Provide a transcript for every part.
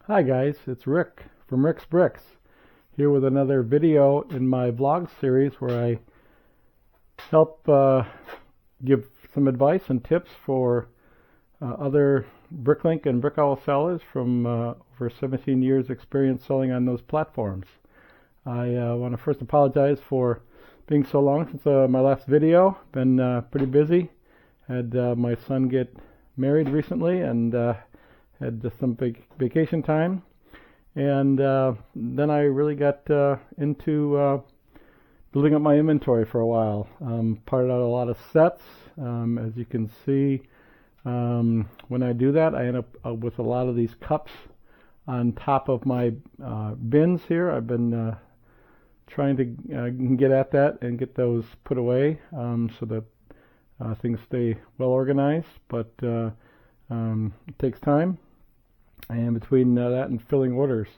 Hi guys, it's Rick from Rick's Bricks, here with another video in my vlog series where I help give some advice and tips for other BrickLink and Brick Owl sellers from over 17 years experience selling on those platforms. I want to first apologize for being so long since my last video. Been pretty busy. Had my son get married recently and had some vacation time, and then I really got into building up my inventory for a while. Parted out a lot of sets. As you can see, when I do that, I end up with a lot of these cups on top of my bins here. I've been trying to get at that and get those put away so that things stay well organized, but it takes time. And between that and filling orders,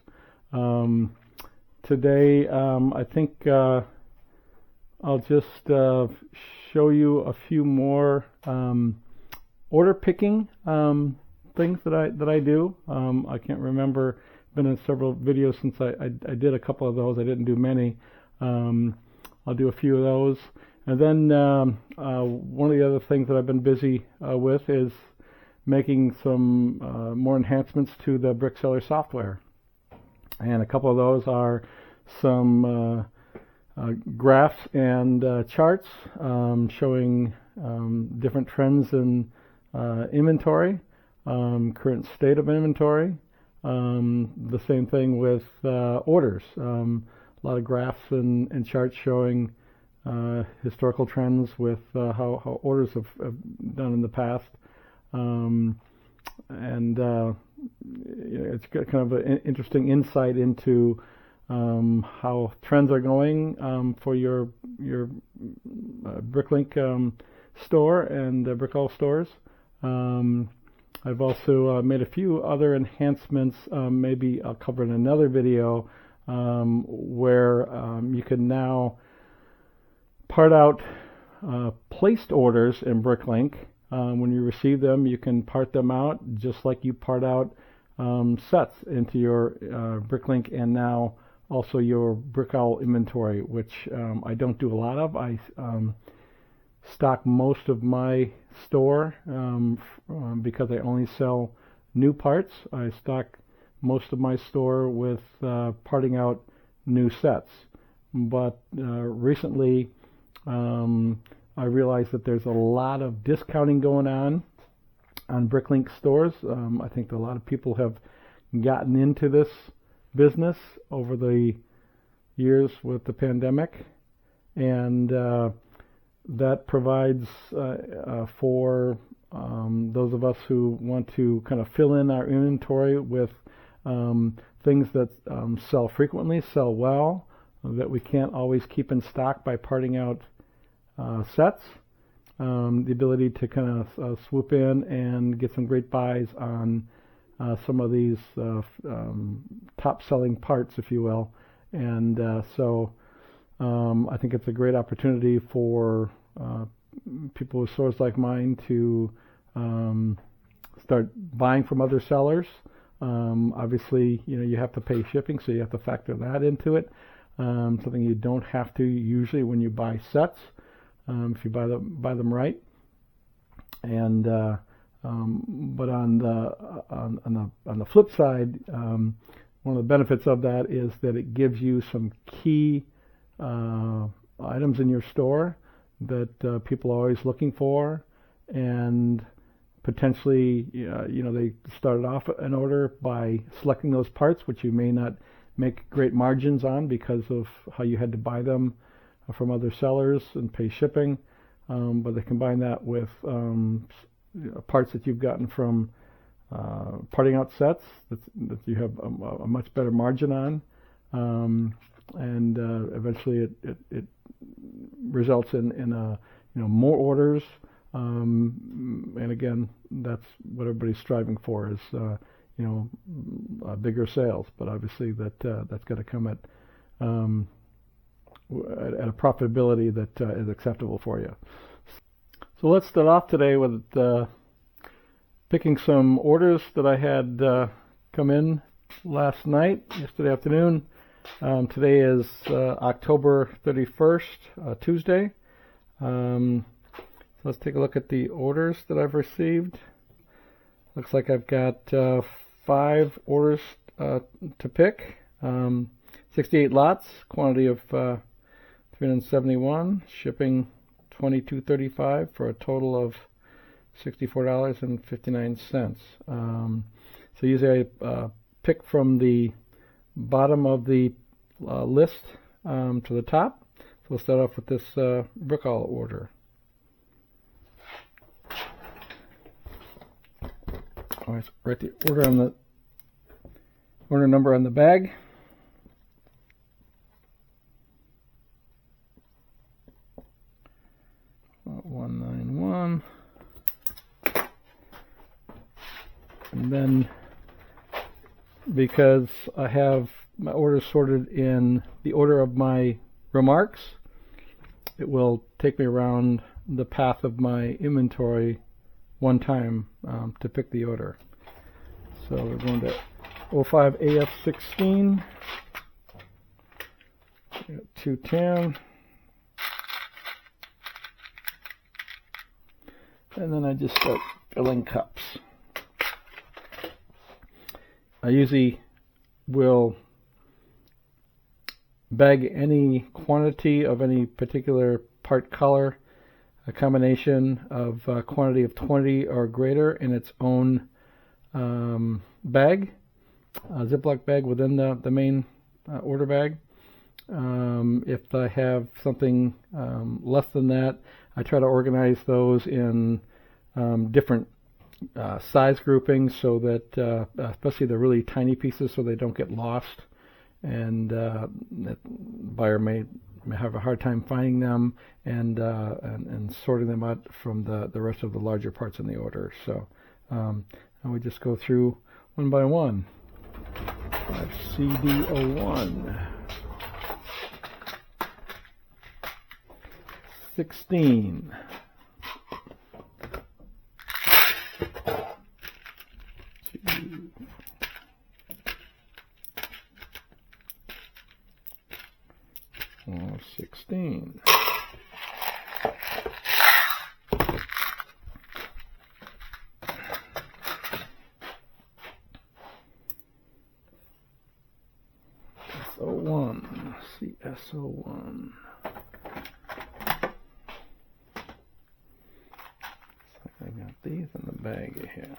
today I think I'll just show you a few more order picking things that I do. I can't remember. Been in several videos since I did a couple of those. I didn't do many. I'll do a few of those, and then one of the other things that I've been busy with is making some more enhancements to the BrickSeller software. And a couple of those are some graphs and charts showing different trends in inventory, current state of inventory. The same thing with orders. A lot of graphs and charts showing historical trends with how orders have done in the past. It's got kind of an interesting insight into how trends are going for your BrickLink store and Brick Owl stores. I've also made a few other enhancements. Maybe I'll cover in another video where you can now part out placed orders in BrickLink. When you receive them, you can part them out just like you part out sets into your BrickLink and now also your Brick Owl inventory, which I don't do a lot of. I stock most of my store because I only sell new parts. I stock most of my store with parting out new sets. But recently I realize that there's a lot of discounting going on BrickLink stores. I think that a lot of people have gotten into this business over the years with the pandemic, and that provides for those of us who want to kind of fill in our inventory with things that sell frequently, sell well, that we can't always keep in stock by parting out sets, the ability to kind of swoop in and get some great buys on some of these top-selling parts, if you will. And so I think it's a great opportunity for people with stores like mine to start buying from other sellers. Obviously, you have to pay shipping, so you have to factor that into it. Something you don't have to usually when you buy sets. If you buy them right, and but on the flip side, one of the benefits of that is that it gives you some key items in your store that people are always looking for, and potentially, they started off an order by selecting those parts, which you may not make great margins on because of how you had to buy them from other sellers and pay shipping, but they combine that with parts that you've gotten from parting out sets that you have a much better margin on, and eventually it results in more orders, and again, that's what everybody's striving for is bigger sales, but obviously that's got to come at a profitability that is acceptable for you. So let's start off today with picking some orders that I had come in yesterday afternoon. Today is October 31st, Tuesday. So let's take a look at the orders that I've received. Looks like I've got 5 orders to pick. 68 lots, quantity of 371, shipping $22.35 for a total of $64.59. So usually I pick from the bottom of the list to the top. So we'll start off with this Brick Owl order. Alright, so write the order number on the bag. $191. And then, because I have my orders sorted in the order of my remarks, it will take me around the path of my inventory one time to pick the order. So we're going to 05 AF16, 210, and then I just start filling cups. I usually will bag any quantity of any particular part color, a combination of a quantity of 20 or greater in its own bag, a Ziploc bag within the main order bag. If I have something less than that, I try to organize those in different size groupings so that, especially the really tiny pieces, so they don't get lost, and the buyer may have a hard time finding them and sorting them out from the rest of the larger parts in the order. So I would just go through one by one. CD01, 16, 16. S01, CS01. I got these in the bag here.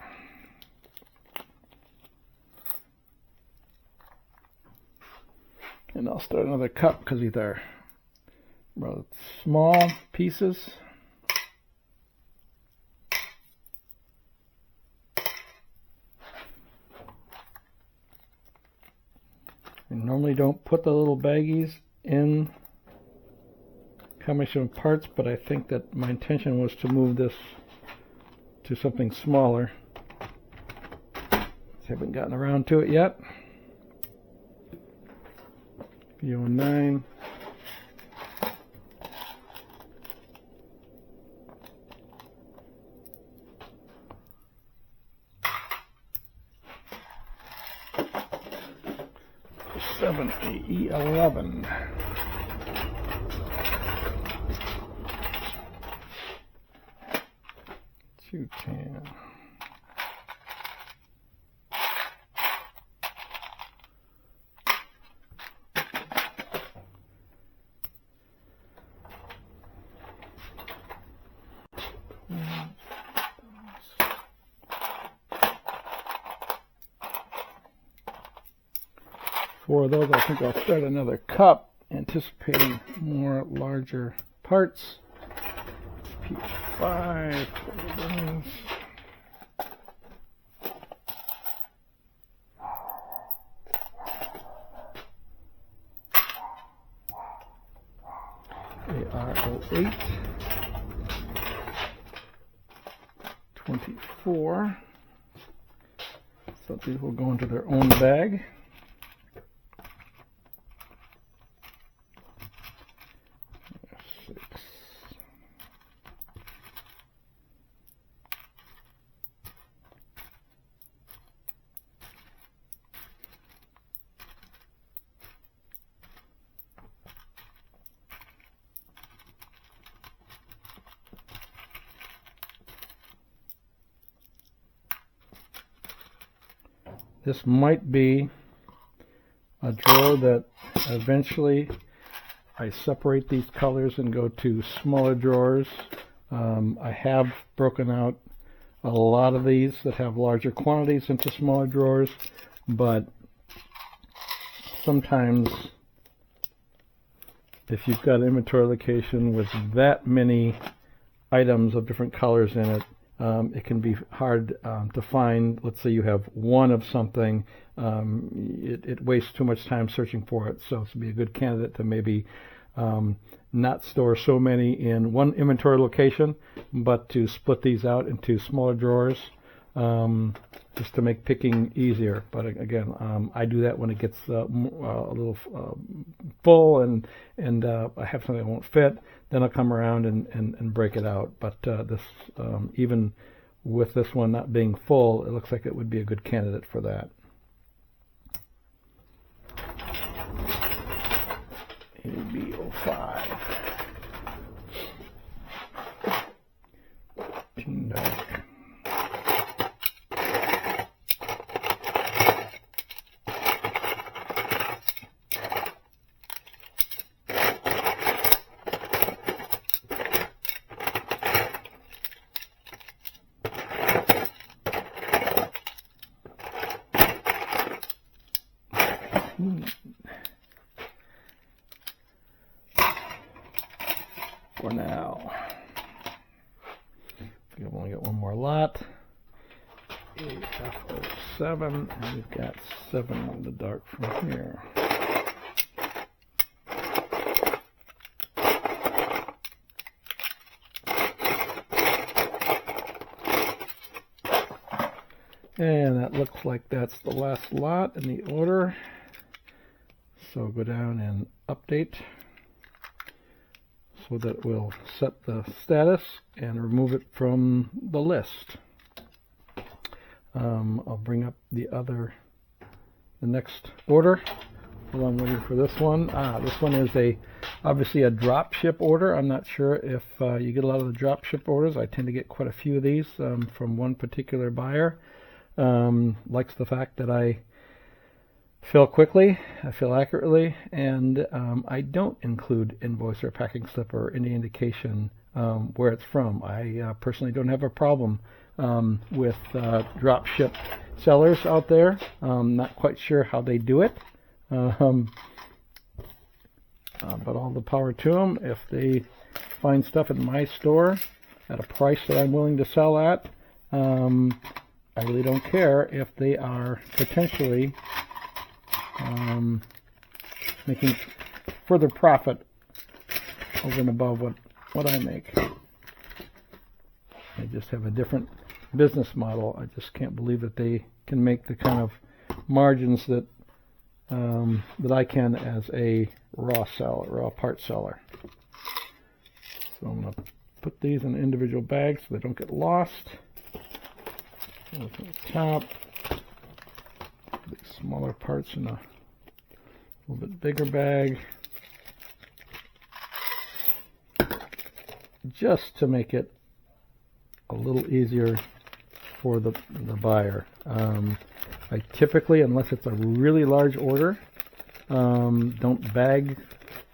And I'll start another cup because these are rather small pieces. I normally don't put the little baggies in combination of parts, but I think that my intention was to move this to something smaller. I haven't gotten around to it yet. B09. AE11. $210. For those, I think I'll start another cup, anticipating more larger parts. P5. AR08. 24. So these will go into their own bag. this might be a drawer that eventually I separate these colors and go to smaller drawers. I have broken out a lot of these that have larger quantities into smaller drawers, but sometimes if you've got an inventory location with that many items of different colors in it, it can be hard to find. Let's say you have one of something, it wastes too much time searching for it. So this would be a good candidate to maybe not store so many in one inventory location, but to split these out into smaller drawers, just to make picking easier. But again, I do that when it gets a little full and I have something that won't fit. Then I'll come around and break it out. But this, even with this one not being full, it looks like it would be a good candidate for that. AB05. Team Dark. For now, we've only got one more lot. AF07, and we've got 7 in the dark from here. And that looks like that's the last lot in the order. So go down and update so that we'll set the status and remove it from the list. I'll bring up the next order while I'm waiting for this one. This one is obviously a drop ship order. I'm not sure if you get a lot of the drop ship orders. I tend to get quite a few of these from one particular buyer. Likes the fact that I fill quickly, I fill accurately, and I don't include invoice or packing slip or any indication where it's from. I personally don't have a problem with drop ship sellers out there. Not quite sure how they do it, but all the power to them. If they find stuff in my store at a price that I'm willing to sell at, I really don't care if they are potentially making further profit over and above what I make. They just have a different business model. I just can't believe that they can make the kind of margins that that I can as a raw part seller. So I'm going to put these in individual bags so they don't get lost. Look at the top. The smaller parts in a little bit bigger bag, just to make it a little easier for the buyer. I typically, unless it's a really large order, don't bag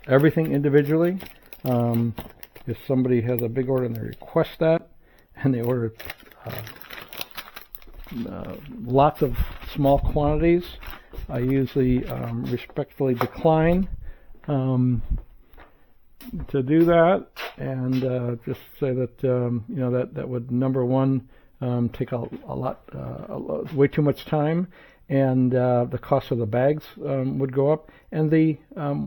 everything individually. If somebody has a big order and they request that, and they order lots of small quantities, I usually respectfully decline to do that, and just say that that would, number one, take way too much time, and the cost of the bags would go up, and the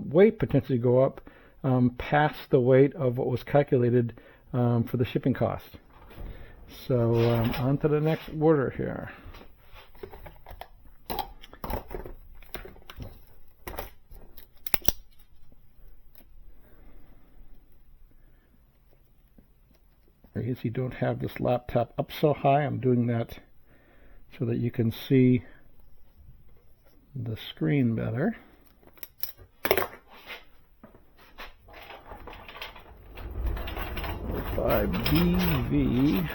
weight potentially go up past the weight of what was calculated for the shipping cost. So on to the next order here. I usually don't have this laptop up so high. I'm doing that so that you can see the screen better. BV.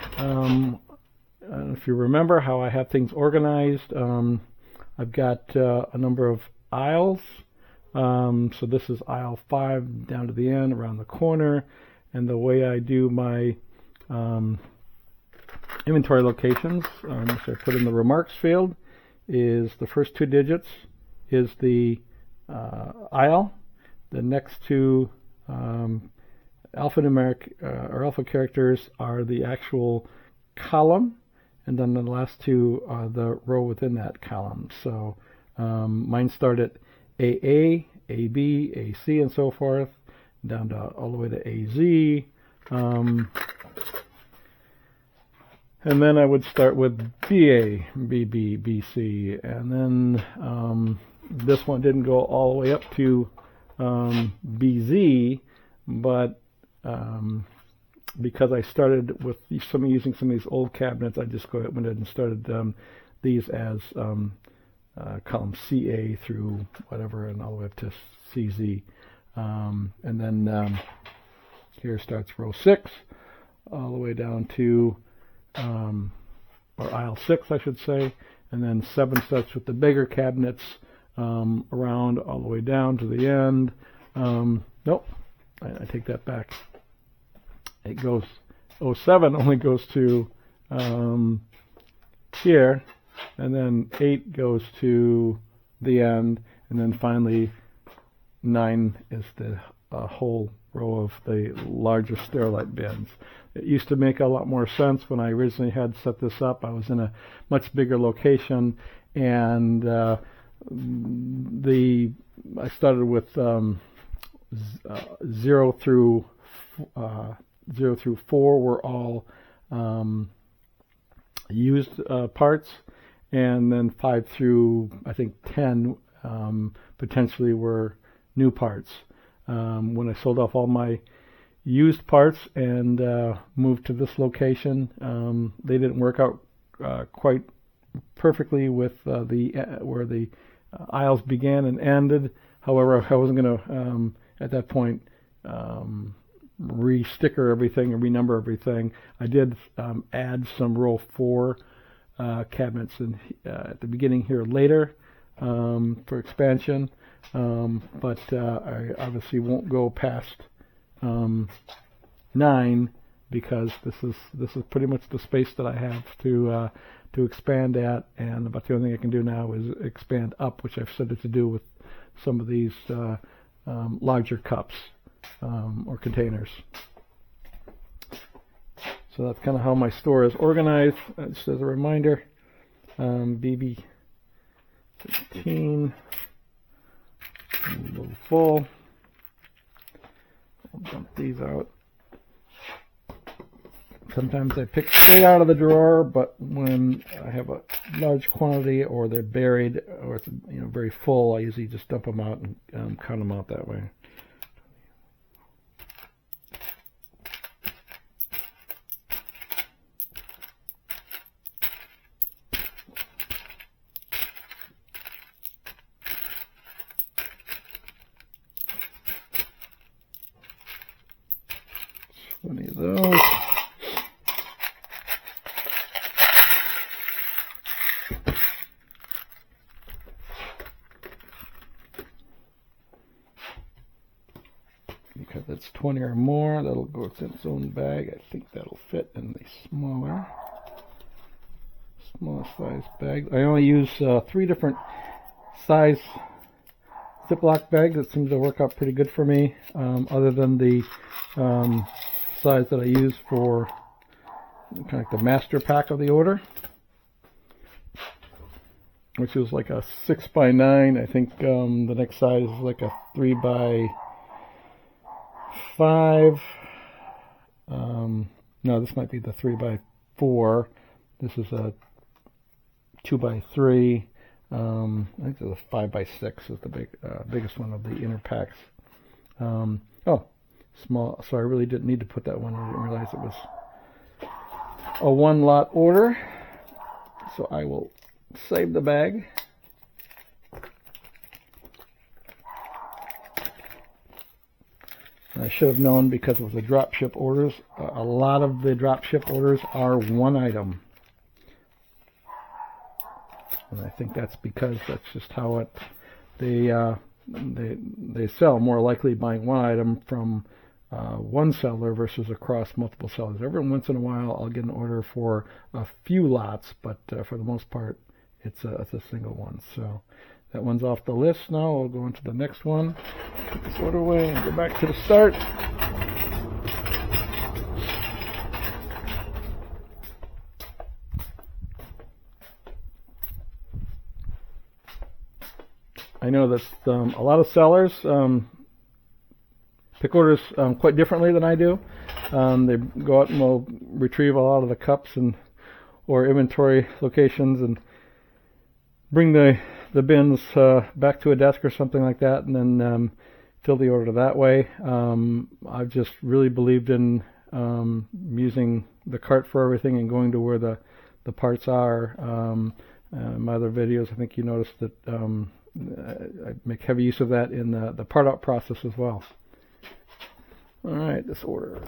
If you remember how I have things organized, I've got a number of aisles. So this is aisle 5 down to the end, around the corner. And the way I do my inventory locations, which I put in the remarks field, is the first 2 digits is the aisle. The next 2 alphanumeric or alpha characters are the actual column, and then the last 2 are the row within that column. So mine start at AA, AB, AC, and so forth, down to all the way to AZ. And then I would start with BA, BB, BC, and then this one didn't go all the way up to BZ, but because I started with using some of these old cabinets, I just went ahead and started these as column CA through whatever, and all the way up to CZ. And then here starts row 6, all the way down to or aisle 6, I should say, and then 7 starts with the bigger cabinets around all the way down to the end. Nope, I take that back. It goes 07 only goes to here, and then 8 goes to the end, and then finally 9 is the whole row of the larger Sterilite bins. It used to make a lot more sense when I originally had set this up. I was in a much bigger location, and I started with 0 through 4 were all used parts, and then 5 through I think 10 potentially were new parts. When I sold off all my used parts and moved to this location, they didn't work out quite perfectly with where the aisles began and ended. However, I wasn't going to at that point re-sticker everything and renumber everything. I did add some row 4 cabinets at the beginning here later for expansion, but I obviously won't go past 9 because this is pretty much the space that I have to expand at, and about the only thing I can do now is expand up, which I've started to do with some of these larger cups or containers. So that's kind of how my store is organized. Just as a reminder, BB 15, a little full. I'll dump these out. Sometimes I pick straight out of the drawer, but when I have a large quantity or they're buried or it's very full, I usually just dump them out and count them out that way. Plenty of those. Because it's 20 or more, that'll go in its own bag. I think that'll fit in the smaller size bag. I only use 3 different size Ziploc bags. That seems to work out pretty good for me, other than the size that I use for kind of like the master pack of the order, which is like a 6x9. I think the next size is like a 3x5. No, this might be the 3x4. This is a 2x3. I think there's a 5x6 is the biggest one of the inner packs. Oh, small. So I really didn't need to put that one. I didn't realize it was a 1-lot order. So I will save the bag. I should have known because it was the drop ship orders. A lot of the drop ship orders are 1 item. And I think that's because that's just how it they sell. More likely buying one item from one seller versus across multiple sellers. Every once in a while I'll get an order for a few lots, but for the most part it's a single one. So that one's off the list now. We'll go into the next one. Put this order away and go back to the start. I know that a lot of sellers pick orders quite differently than I do. They go out and will retrieve a lot of the cups or inventory locations and bring the bins back to a desk or something like that, and then fill the order that way. I've just really believed in using the cart for everything and going to where the parts are. My other videos, I think you noticed that I make heavy use of that in the part out process as well. All right, this order,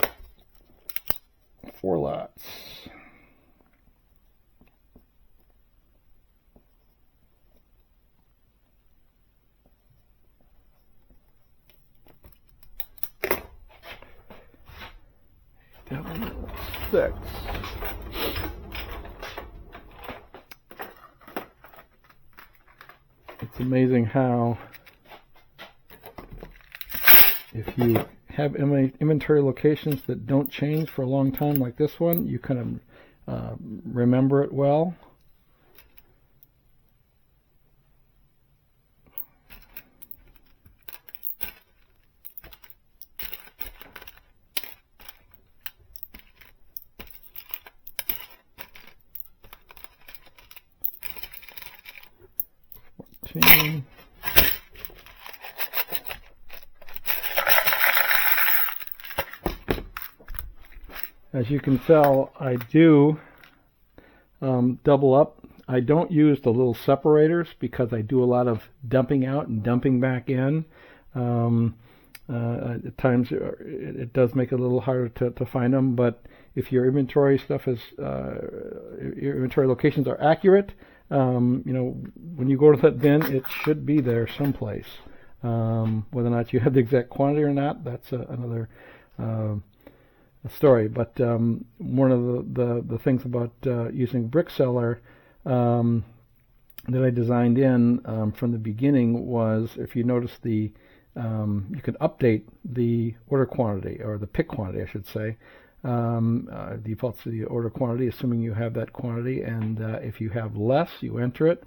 4 lots. Six. It's amazing how if you have inventory locations that don't change for a long time like this one, you kind of remember it well. As you can tell, I do double up. I don't use the little separators because I do a lot of dumping out and dumping back in. At times it does make it a little harder to find them, but if your inventory stuff is, your inventory locations are accurate, when you go to that bin, it should be there someplace. Whether or not you have the exact quantity or not, that's another story. But one of the things about using BrickSeller that I designed in from the beginning was, if you notice you can update the order quantity, or the pick quantity, I should say. Defaults to the order quantity, assuming you have that quantity, and if you have less, you enter it,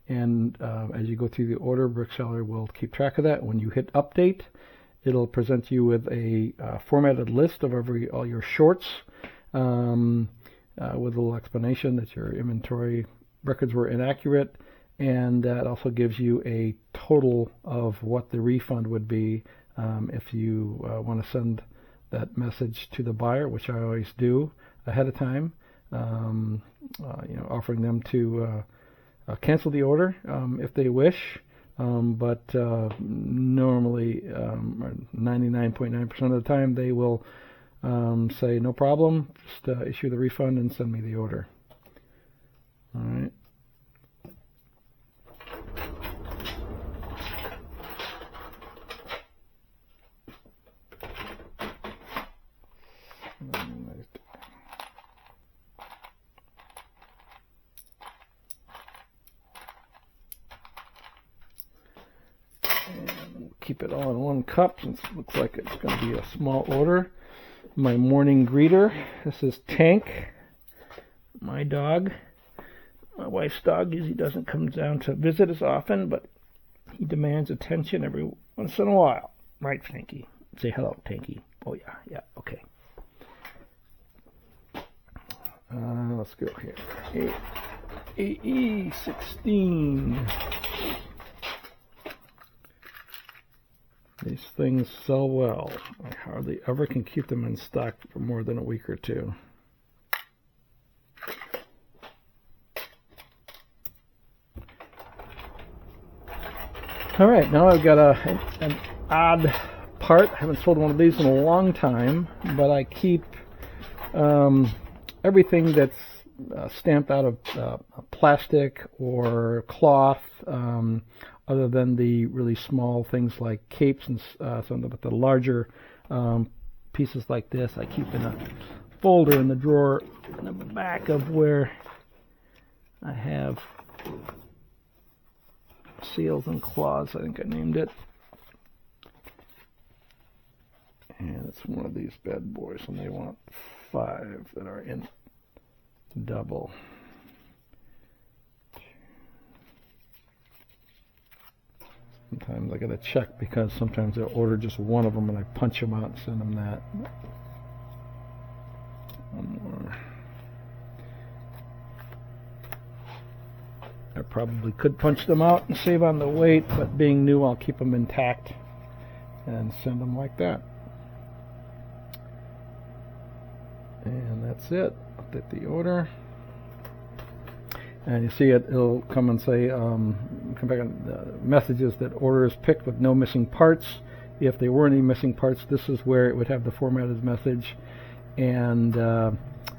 and as you go through the order, BrickSeller will keep track of that. When you hit update, it'll present you with a formatted list of all your shorts, with a little explanation that your inventory records were inaccurate, and that also gives you a total of what the refund would be if you want to send that message to the buyer, which I always do ahead of time, offering them to cancel the order if they wish, but normally 99.9% of the time they will say no problem, just issue the refund and send me the order. All right. Keep it all in one cup since it looks like it's going to be a small order. My morning greeter. This is Tank, my dog. My wife's dog usually doesn't come down to visit as often, but he demands attention every once in a while. Right, Tanky? Say hello, Tanky. Oh, yeah, okay. Let's go here. AE16. These things sell well. I hardly ever can keep them in stock for more than a week or two. All right, now I've got an odd part. I haven't sold one of these in a long time, but I keep everything that's stamped out of plastic or cloth, other than the really small things like capes and something. But the larger pieces like this, I keep in a folder in the drawer in the back of where I have seals and claws, I think I named it. And it's one of these bad boys, and they want 5 that are in double. Sometimes I gotta check because sometimes they'll order just one of them and I punch them out and send them that. One more. I probably could punch them out and save on the weight, but being new, I'll keep them intact and send them like that. And that's it. Update the order. And you see it'll come and say, come back on messages that order is picked with no missing parts. If there were any missing parts, this is where it would have the formatted message. And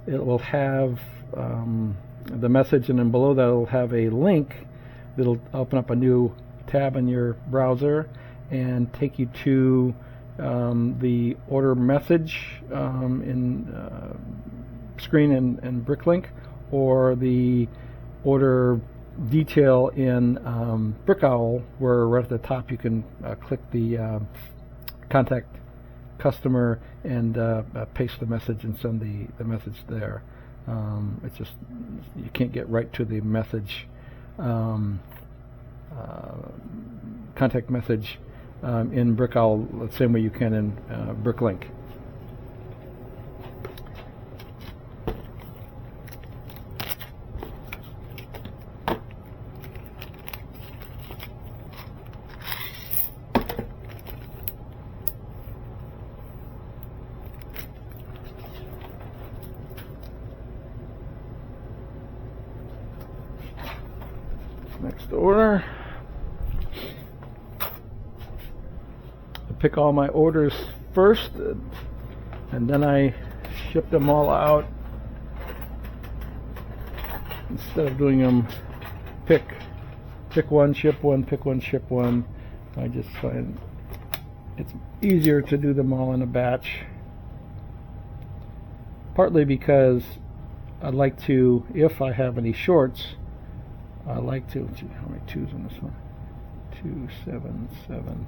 it will have the message, and then below that it'll have a link that'll open up a new tab in your browser and take you to the order message in screen in BrickLink, or the order detail in Brick Owl, where right at the top you can click the contact customer and paste the message and send the message there. It's just, you can't get right to the message, contact message in Brick Owl the same way you can in BrickLink. Next order. I pick all my orders first, and then I ship them all out. Instead of doing them pick one, ship one, pick one, ship one, I just find it's easier to do them all in a batch. Partly because I'd like to, if I have any shorts, I like to, how many 2s on this one? 2, 7, 7.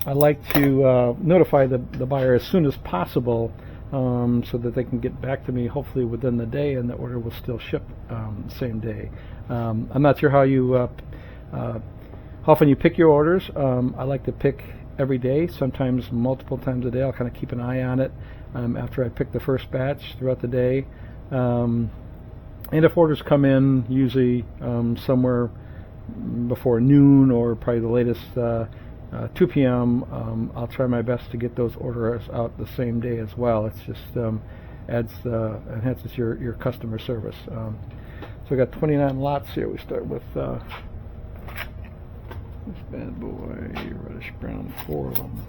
I like to notify the buyer as soon as possible, so that they can get back to me hopefully within the day, and the order will still ship same day. I'm not sure how often you pick your orders. I like to pick every day, sometimes multiple times a day. I'll kind of keep an eye on it after I pick the first batch throughout the day. And if orders come in, usually somewhere before noon or probably the latest 2 p.m., I'll try my best to get those orders out the same day as well. It's just enhances your customer service. So we got 29 lots here. We start with this bad boy, reddish brown, 4 of them.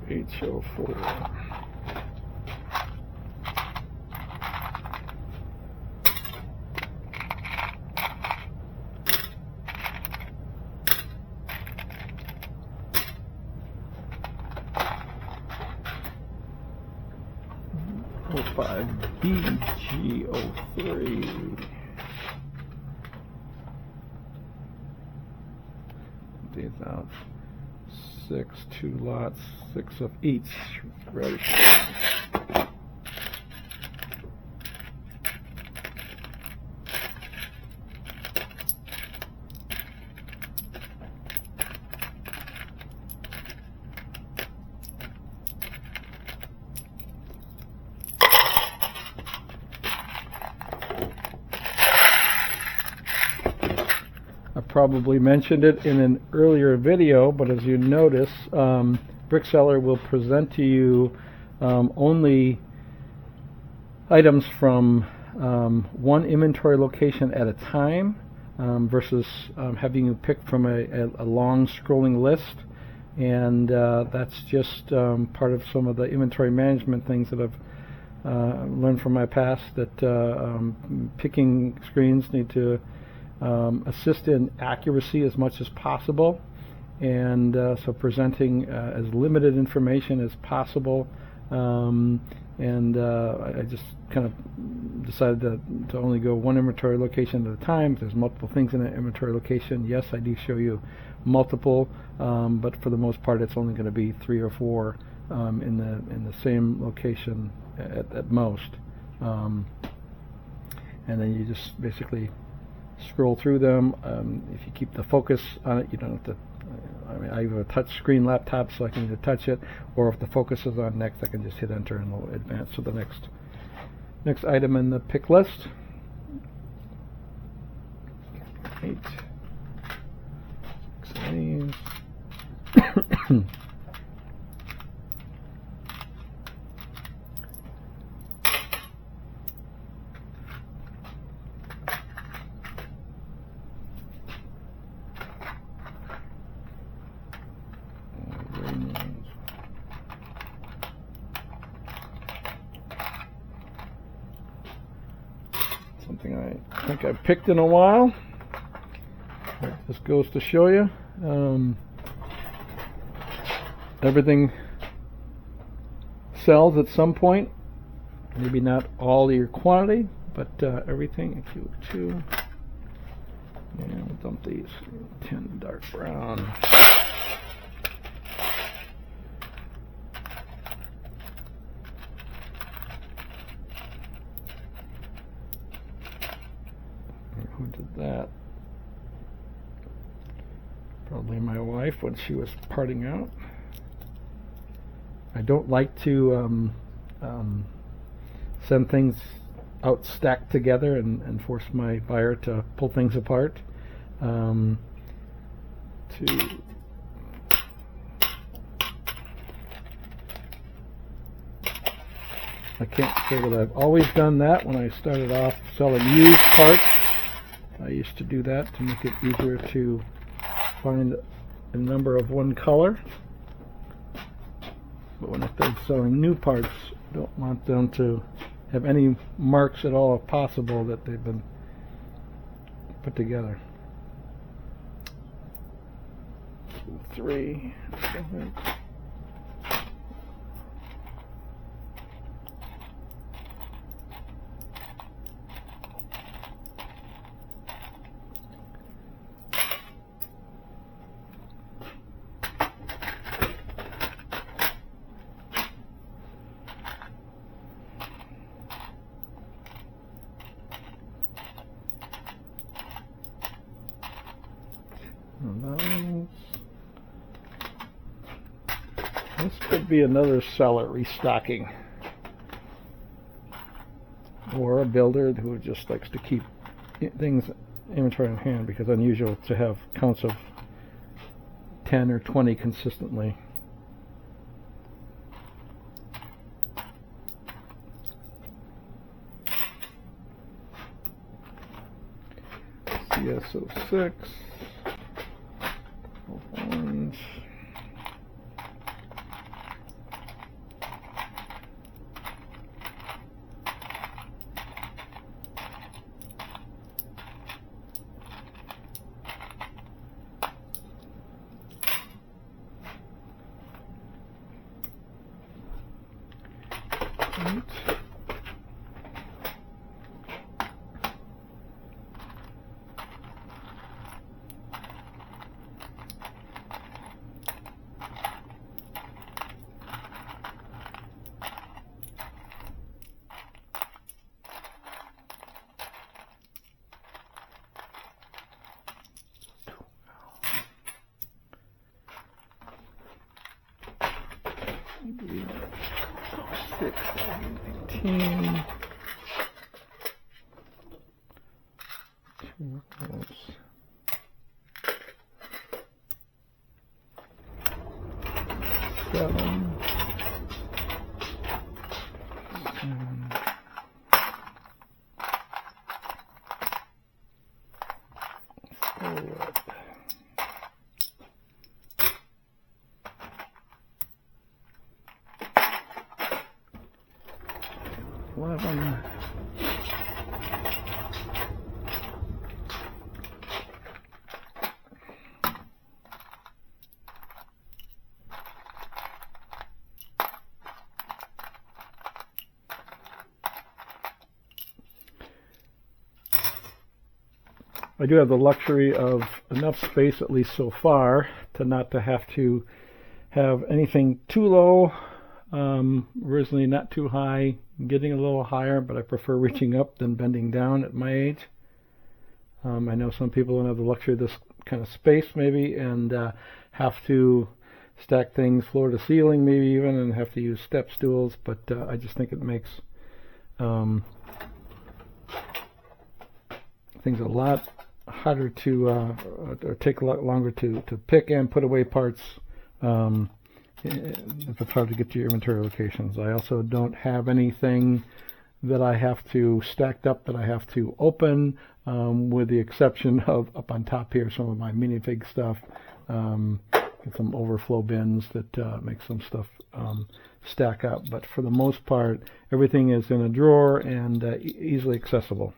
H04. BG03. These out. 6, 2 lots, 6 of each. Ready. probably mentioned it in an earlier video, but as you notice, BrickSeller will present to you only items from one inventory location at a time, versus having you pick from a long scrolling list. And that's just part of some of the inventory management things that I've learned from my past, that picking screens need to assist in accuracy as much as possible, and so presenting as limited information as possible. I just kind of decided to only go one inventory location at a time. If there's multiple things in an inventory location, yes, I do show you multiple, but for the most part it's only going to be 3 or 4 in the same location at most. And then you just basically scroll through them. If you keep the focus on it, you don't have to. I have a touch screen laptop, so I can either touch it, or if the focus is on next, I can just hit enter and it'll advance to the next item in the pick list. 8. 6 of these. Something I think I've picked in a while. This goes to show you everything sells at some point. Maybe not all your quantity, but everything. If you were to, we'll dump these 10 dark brown. Who did that? Probably my wife when she was parting out. I don't like to send things out stacked together and force my buyer to pull things apart. I can't say that I've always done that. When I started off selling used parts, I used to do that to make it easier to find a number of one color. But when I start selling new parts, I don't want them to have any marks at all if possible that they've been put together. 2, 3. This could be another seller restocking, or a builder who just likes to keep things inventory on hand, because it's unusual to have counts of 10 or 20 consistently. CS06. Orange. Right. Maybe 6, 18. 2 of those. 7. Forward. 11. I do have the luxury of enough space, at least so far, to not to have to have anything too low, originally not too high, getting a little higher, but I prefer reaching up than bending down at my age. I know some people don't have the luxury of this kind of space maybe, and have to stack things floor to ceiling maybe even, and have to use step stools, but I just think it makes things a lot harder to or take a lot longer to pick and put away parts if it's hard to get to your inventory locations. I also don't have anything that I have to stacked up that I have to open, with the exception of up on top here some of my minifig stuff, and some overflow bins that make some stuff stack up, but for the most part everything is in a drawer and easily accessible.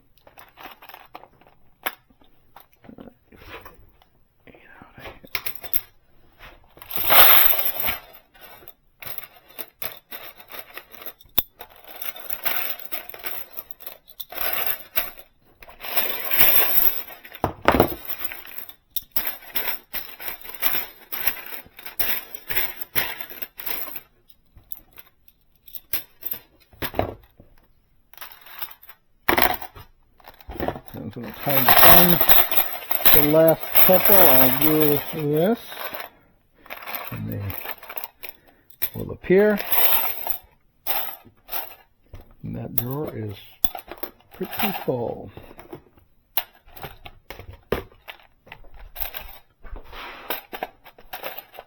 And when it's hard to find the last couple, I'll do this, and they will appear. And that drawer is pretty full.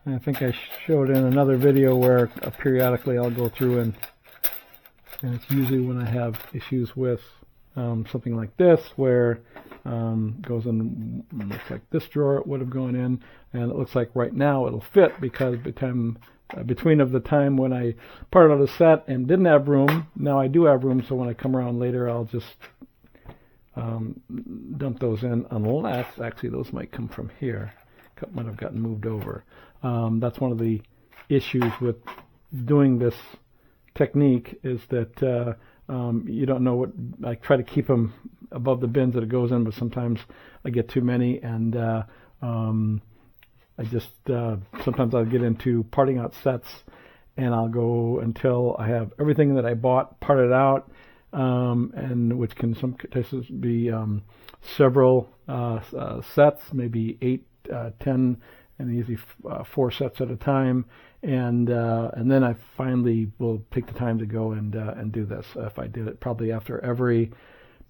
And I think I showed in another video where periodically I'll go through and it's usually when I have issues with something like this, where goes in, looks like this drawer it would have gone in, and it looks like right now it'll fit because between of the time when I parted out a set and didn't have room, now I do have room, so when I come around later I'll just dump those in, unless actually those might come from here, might have gotten moved over. That's one of the issues with doing this technique, is that you don't know what, I try to keep them above the bins that it goes in, but sometimes I get too many, and I just sometimes I'll get into parting out sets, and I'll go until I have everything that I bought parted out, and which can some cases be several sets, maybe 8, 10, and usually 4 sets at a time. And then I finally will take the time to go and do this. If I did it probably after every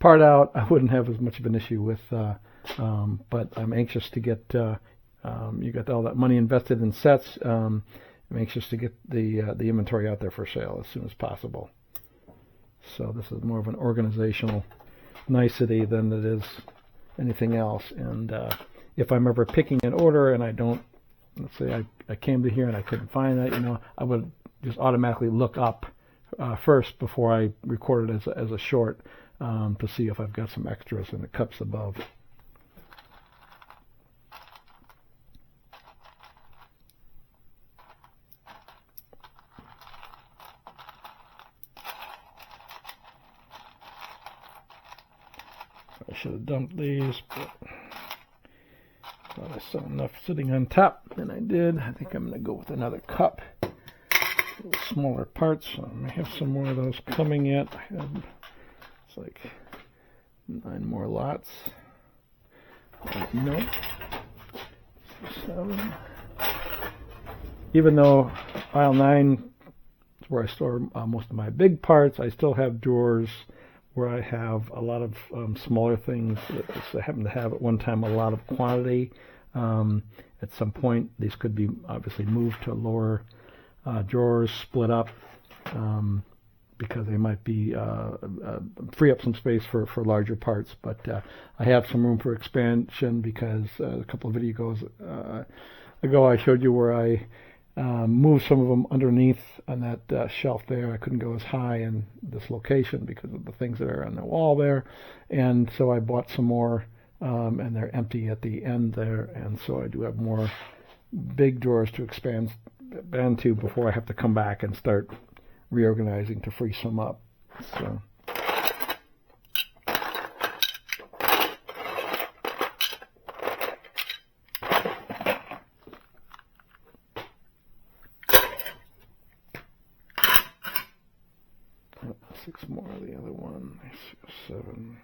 part out, I wouldn't have as much of an issue with. But I'm anxious to get. You got all that money invested in sets. I'm anxious to get the inventory out there for sale as soon as possible. So this is more of an organizational nicety than it is anything else. And if I'm ever picking an order and I don't, let's say I came to here and I couldn't find that, I would just automatically look up first before I record it as a short to see if I've got some extras in the cups above. I should have dumped these, but thought I saw enough sitting on top, and I did. I think I'm going to go with another cup. Smaller parts. I may have some more of those coming yet. I have, it's like 9 more lots. Nope. 7. Even though aisle 9 is where I store most of my big parts, I still have drawers where I have a lot of smaller things that I happen to have at one time a lot of quantity. At some point, these could be obviously moved to lower drawers split up because they might be free up some space for larger parts. But I have some room for expansion because a couple of videos ago I showed you where I moved some of them underneath on that shelf there. I couldn't go as high in this location because of the things that are on the wall there, and so I bought some more, and they're empty at the end there, and so I do have more big drawers to expand to before I have to come back and start reorganizing to free some up. So. Six more of the other one. 7.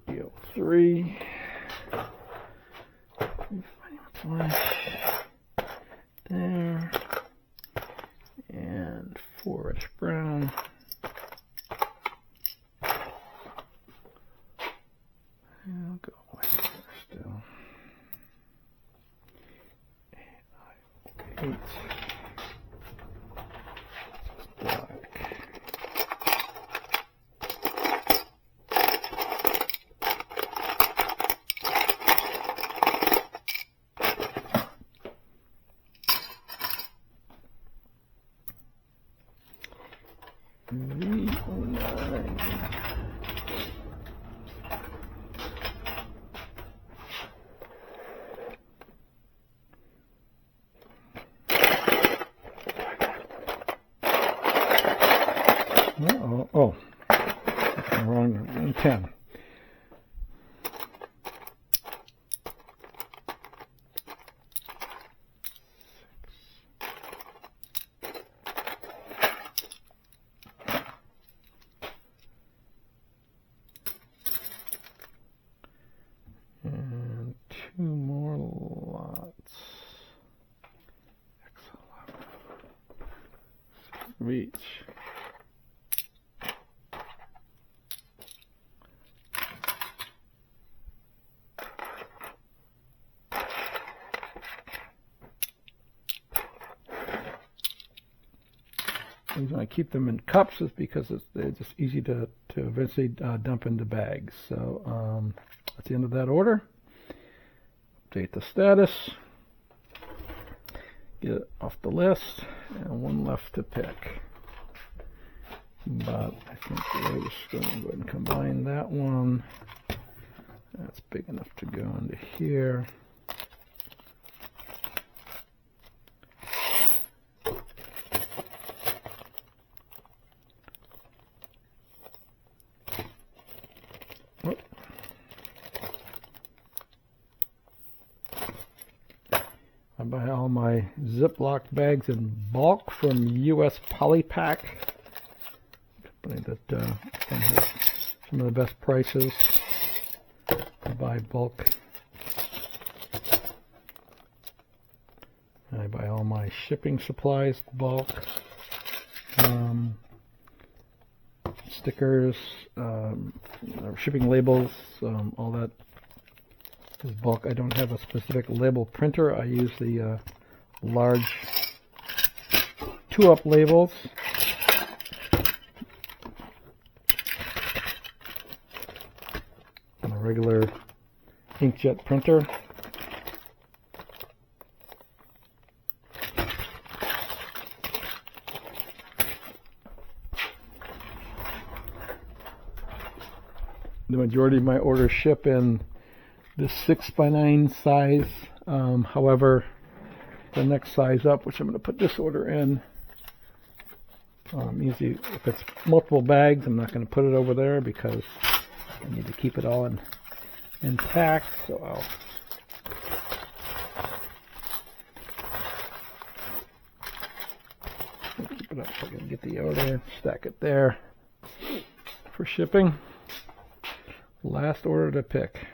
Deal 3. There. And 4-ish brown. I'll go away there still. 8. Black. Oh, wrong. 10. And 2 more lots. Reach. The reason I keep them in cups is because they're just easy to eventually dump into bags. So at the end of that order, update the status, get it off the list, and 1 left to pick. But I think we're just going to go ahead and combine that one. That's big enough to go into here. I buy all my Ziploc bags in bulk from U.S. Polypack, company that has some of the best prices. I buy bulk. I buy all my shipping supplies bulk. Stickers, shipping labels, all that is bulk. I don't have a specific label printer. I use the large 2-up labels. On a regular inkjet printer. The majority of my orders ship in the 6x9 size. However, the next size up, which I'm going to put this order in, easy. If it's multiple bags, I'm not going to put it over there because I need to keep it all intact. So I'll keep it up so I can get the order, stack it there for shipping. Last order to pick.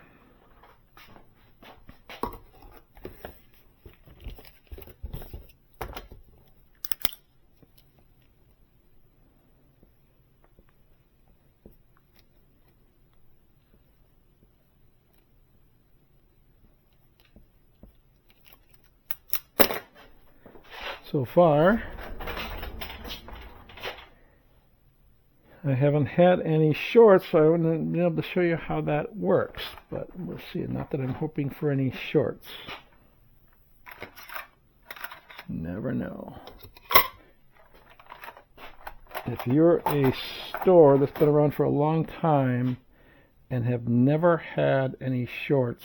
So far, I haven't had any shorts, so I wouldn't be able to show you how that works. But we'll see. Not that I'm hoping for any shorts. Never know. If you're a store that's been around for a long time and have never had any shorts,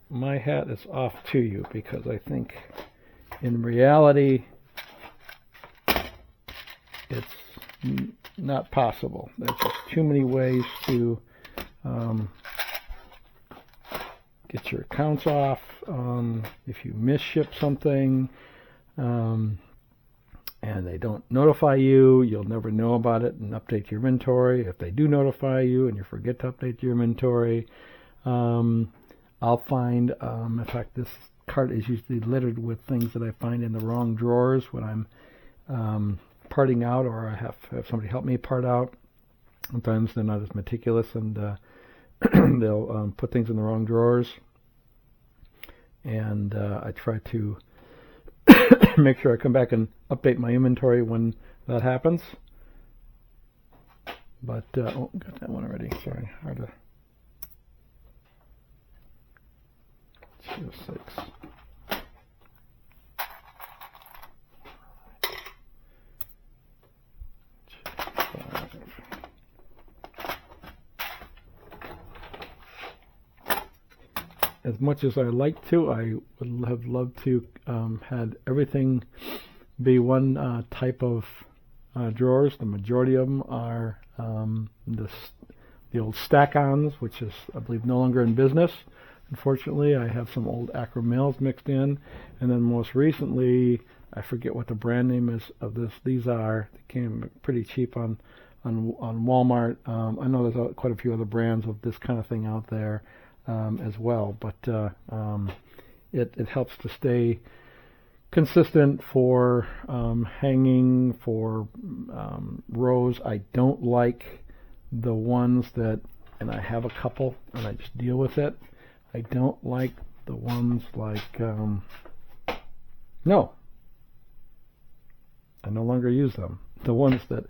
my hat is off to you, because I think in reality it's not possible. There's just too many ways to get your accounts off. If you misship something and they don't notify you, you'll never know about it and update your inventory. If they do notify you and you forget to update your inventory, I'll find, in fact, this cart is usually littered with things that I find in the wrong drawers when I'm parting out, or I have somebody help me part out. Sometimes they're not as meticulous, and they'll put things in the wrong drawers. And I try to make sure I come back and update my inventory when that happens. But, oh, got that one already. Sorry, hard to... 206. As much as I like to, I would have loved to had everything be one type of drawers. The majority of them are the old stack-ons, which is, I believe, no longer in business. Unfortunately, I have some old Acromills mixed in, and then most recently, I forget what the brand name is of this. These are, they came pretty cheap on Walmart. I know there's quite a few other brands of this kind of thing out there as well, but it helps to stay consistent for hanging, for rows. I don't like the ones that, and I have a couple, and I just deal with it. I don't like the ones like, no, I no longer use them. The ones that,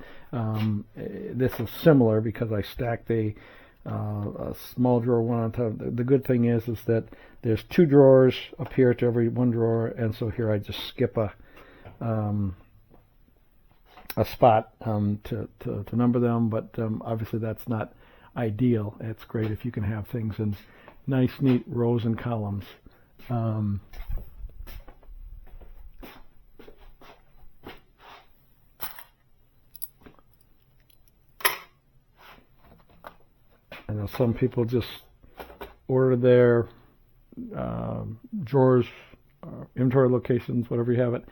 this is similar because I stacked a small drawer one on top. The good thing is that there's two drawers up here to every one drawer, and so here I just skip a spot to number them, but obviously that's not ideal. It's great if you can have things in nice, neat rows and columns. I know some people just order their drawers, inventory locations, whatever you have it,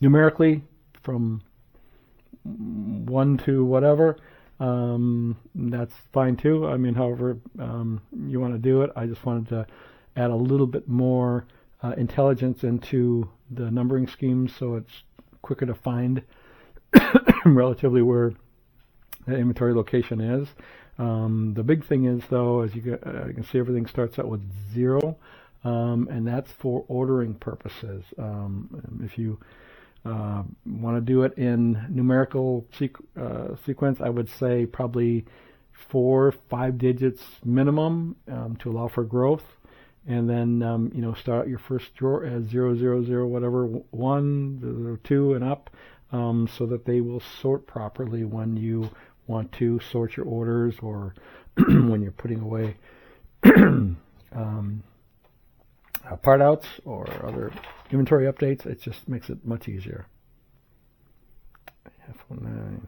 numerically from 1 to whatever. That's fine too. I mean, however you want to do it. I just wanted to add a little bit more intelligence into the numbering scheme, so it's quicker to find relatively where the inventory location is. The big thing is, though, as you can see, everything starts out with 0, and that's for ordering purposes. If you want to do it in numerical sequence, I would say probably 4 or 5 digits minimum to allow for growth, and then start your first drawer as 0, 0, 0, whatever, 1, 2, and up, so that they will sort properly when you want to sort your orders, or when you're putting away part outs or other inventory updates. It just makes it much easier. F19.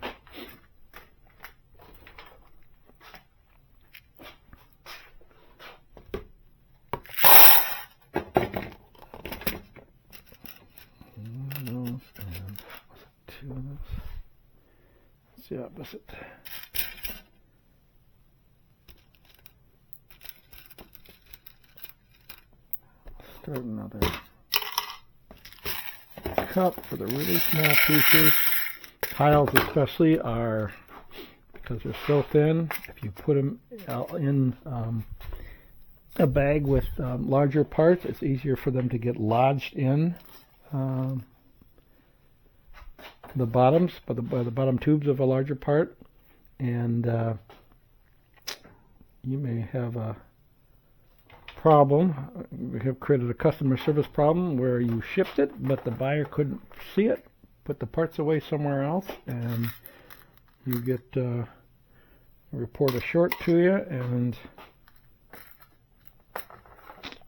It's the opposite. Start another cup for the really small pieces. Tiles especially are, because they're so thin, if you put them in a bag with larger parts, it's easier for them to get lodged in the bottoms, by the bottom tubes of a larger part, and you may have a problem. We have created a customer service problem where you shipped it, but the buyer couldn't see it, put the parts away somewhere else, and you get report a short to you. And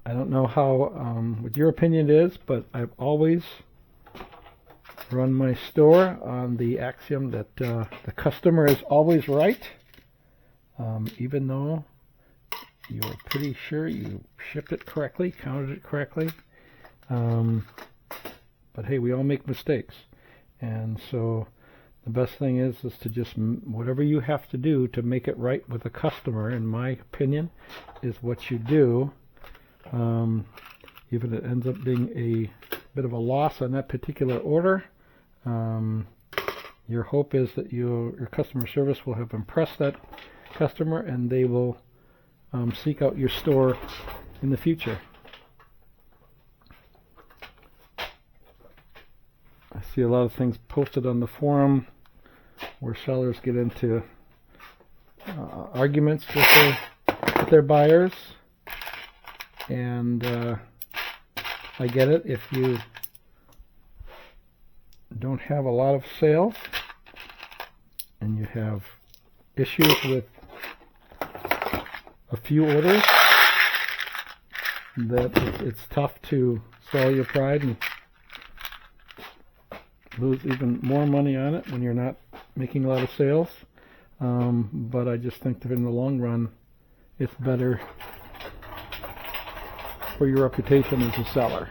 I don't know how what your opinion is, but I've always run my store on the axiom that the customer is always right, even though you're pretty sure you shipped it correctly, counted it correctly. But hey, we all make mistakes, and so the best thing is to just, whatever you have to do to make it right with the customer, in my opinion, is what you do. Even if it ends up being a bit of a loss on that particular order, your hope is that your customer service will have impressed that customer, and they will seek out your store in the future. I see a lot of things posted on the forum where sellers get into arguments with their buyers, and I get it. If you don't have a lot of sales and you have issues with a few orders, that it's tough to swallow your pride and lose even more money on it when you're not making a lot of sales. But I just think that in the long run, it's better for your reputation as a seller.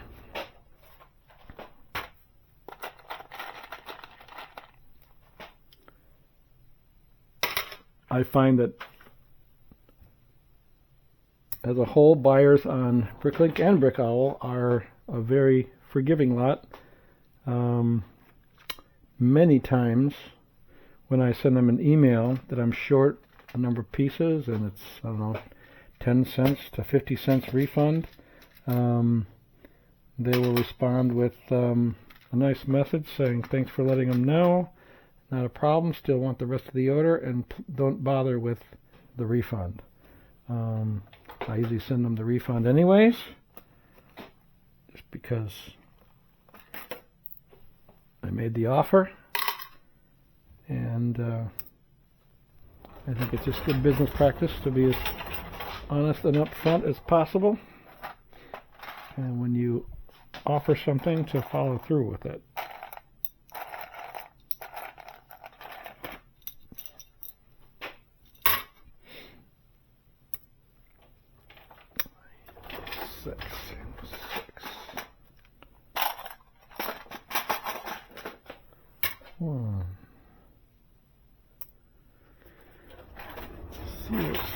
I find that as a whole, buyers on BrickLink and Brick Owl are a very forgiving lot. Many times when I send them an email that I'm short a number of pieces and it's, I don't know, 10 cents to 50 cents refund, they will respond with a nice message saying thanks for letting them know, not a problem, still want the rest of the order, and don't bother with the refund. I usually send them the refund anyways, just because I made the offer, and I think it's just good business practice to be as honest and upfront as possible, and when you offer something, to follow through with it. One,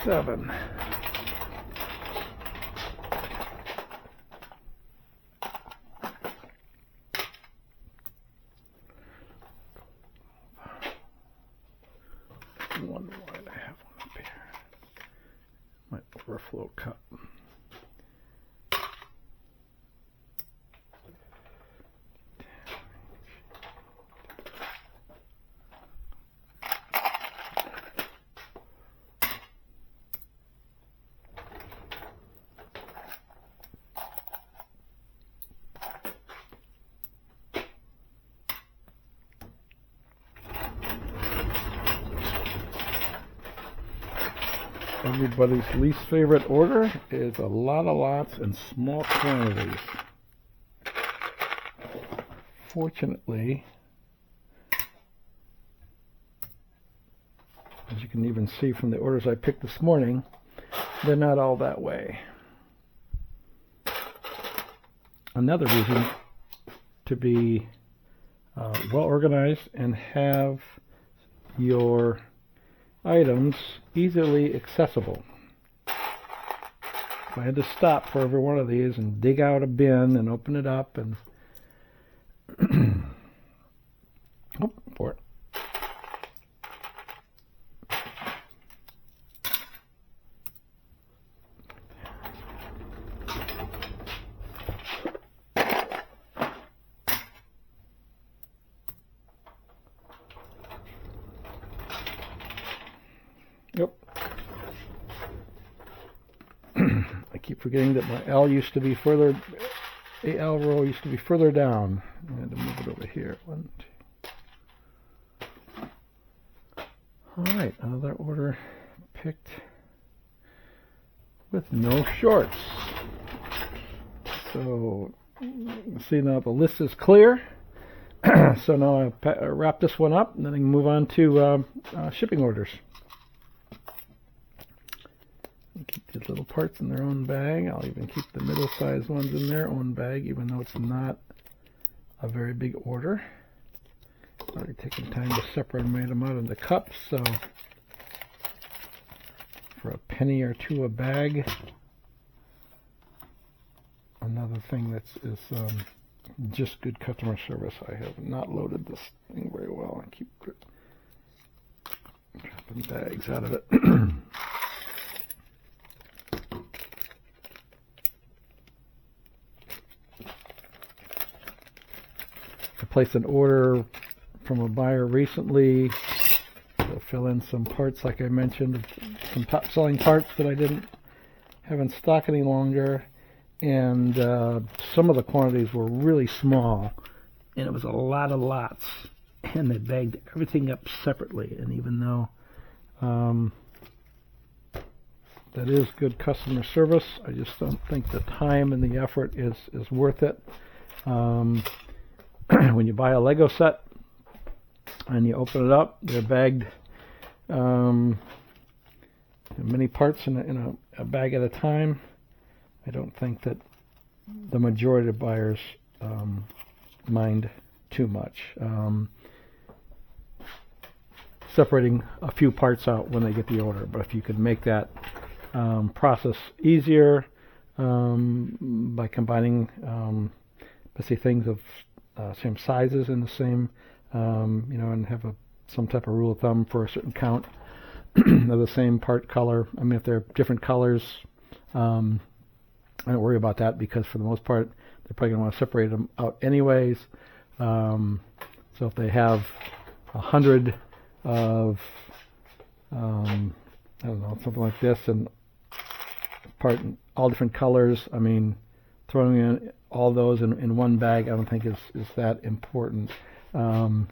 07. Wonder why I have one up here. My overflow cup. Everybody's least favorite order is a lot of lots in small quantities. Fortunately, as you can even see from the orders I picked this morning, they're not all that way. Another reason to be well organized and have your items easily accessible. If I had to stop for every one of these and dig out a bin and open it up and oh, for it. keep forgetting that my L used to be further, AL row used to be further down. I had to move it over here. 1, 2. All right, another order picked with no shorts. So, see now the list is clear. So now I wrap this one up, and then I can move on to shipping orders. Keep these little parts in their own bag. I'll even keep the middle-sized ones in their own bag, even though it's not a very big order. Already taken time to separate them out into cups, so for a penny or two a bag. Another thing that's just good customer service. I have not loaded this thing very well. I keep dropping bags out of it. I placed an order from a buyer recently to fill in some parts, like I mentioned, some top selling parts that I didn't have in stock any longer. And some of the quantities were really small, and it was a lot of lots, and they bagged everything up separately. And even though that is good customer service, I just don't think the time and the effort is worth it. When you buy a Lego set and you open it up, they're bagged many parts in a bag at a time. I don't think that the majority of buyers mind too much. Separating a few parts out when they get the order, but if you could make that process easier by combining, let's say, things of same sizes in the same, and have some type of rule of thumb for a certain count of the same part color. I mean, if they're different colors, I don't worry about that, because for the most part they're probably going to want to separate them out anyways. So if they have 100 of I don't know, something like this, and part in all different colors, I mean, throwing in all those in one bag I don't think is that important. Even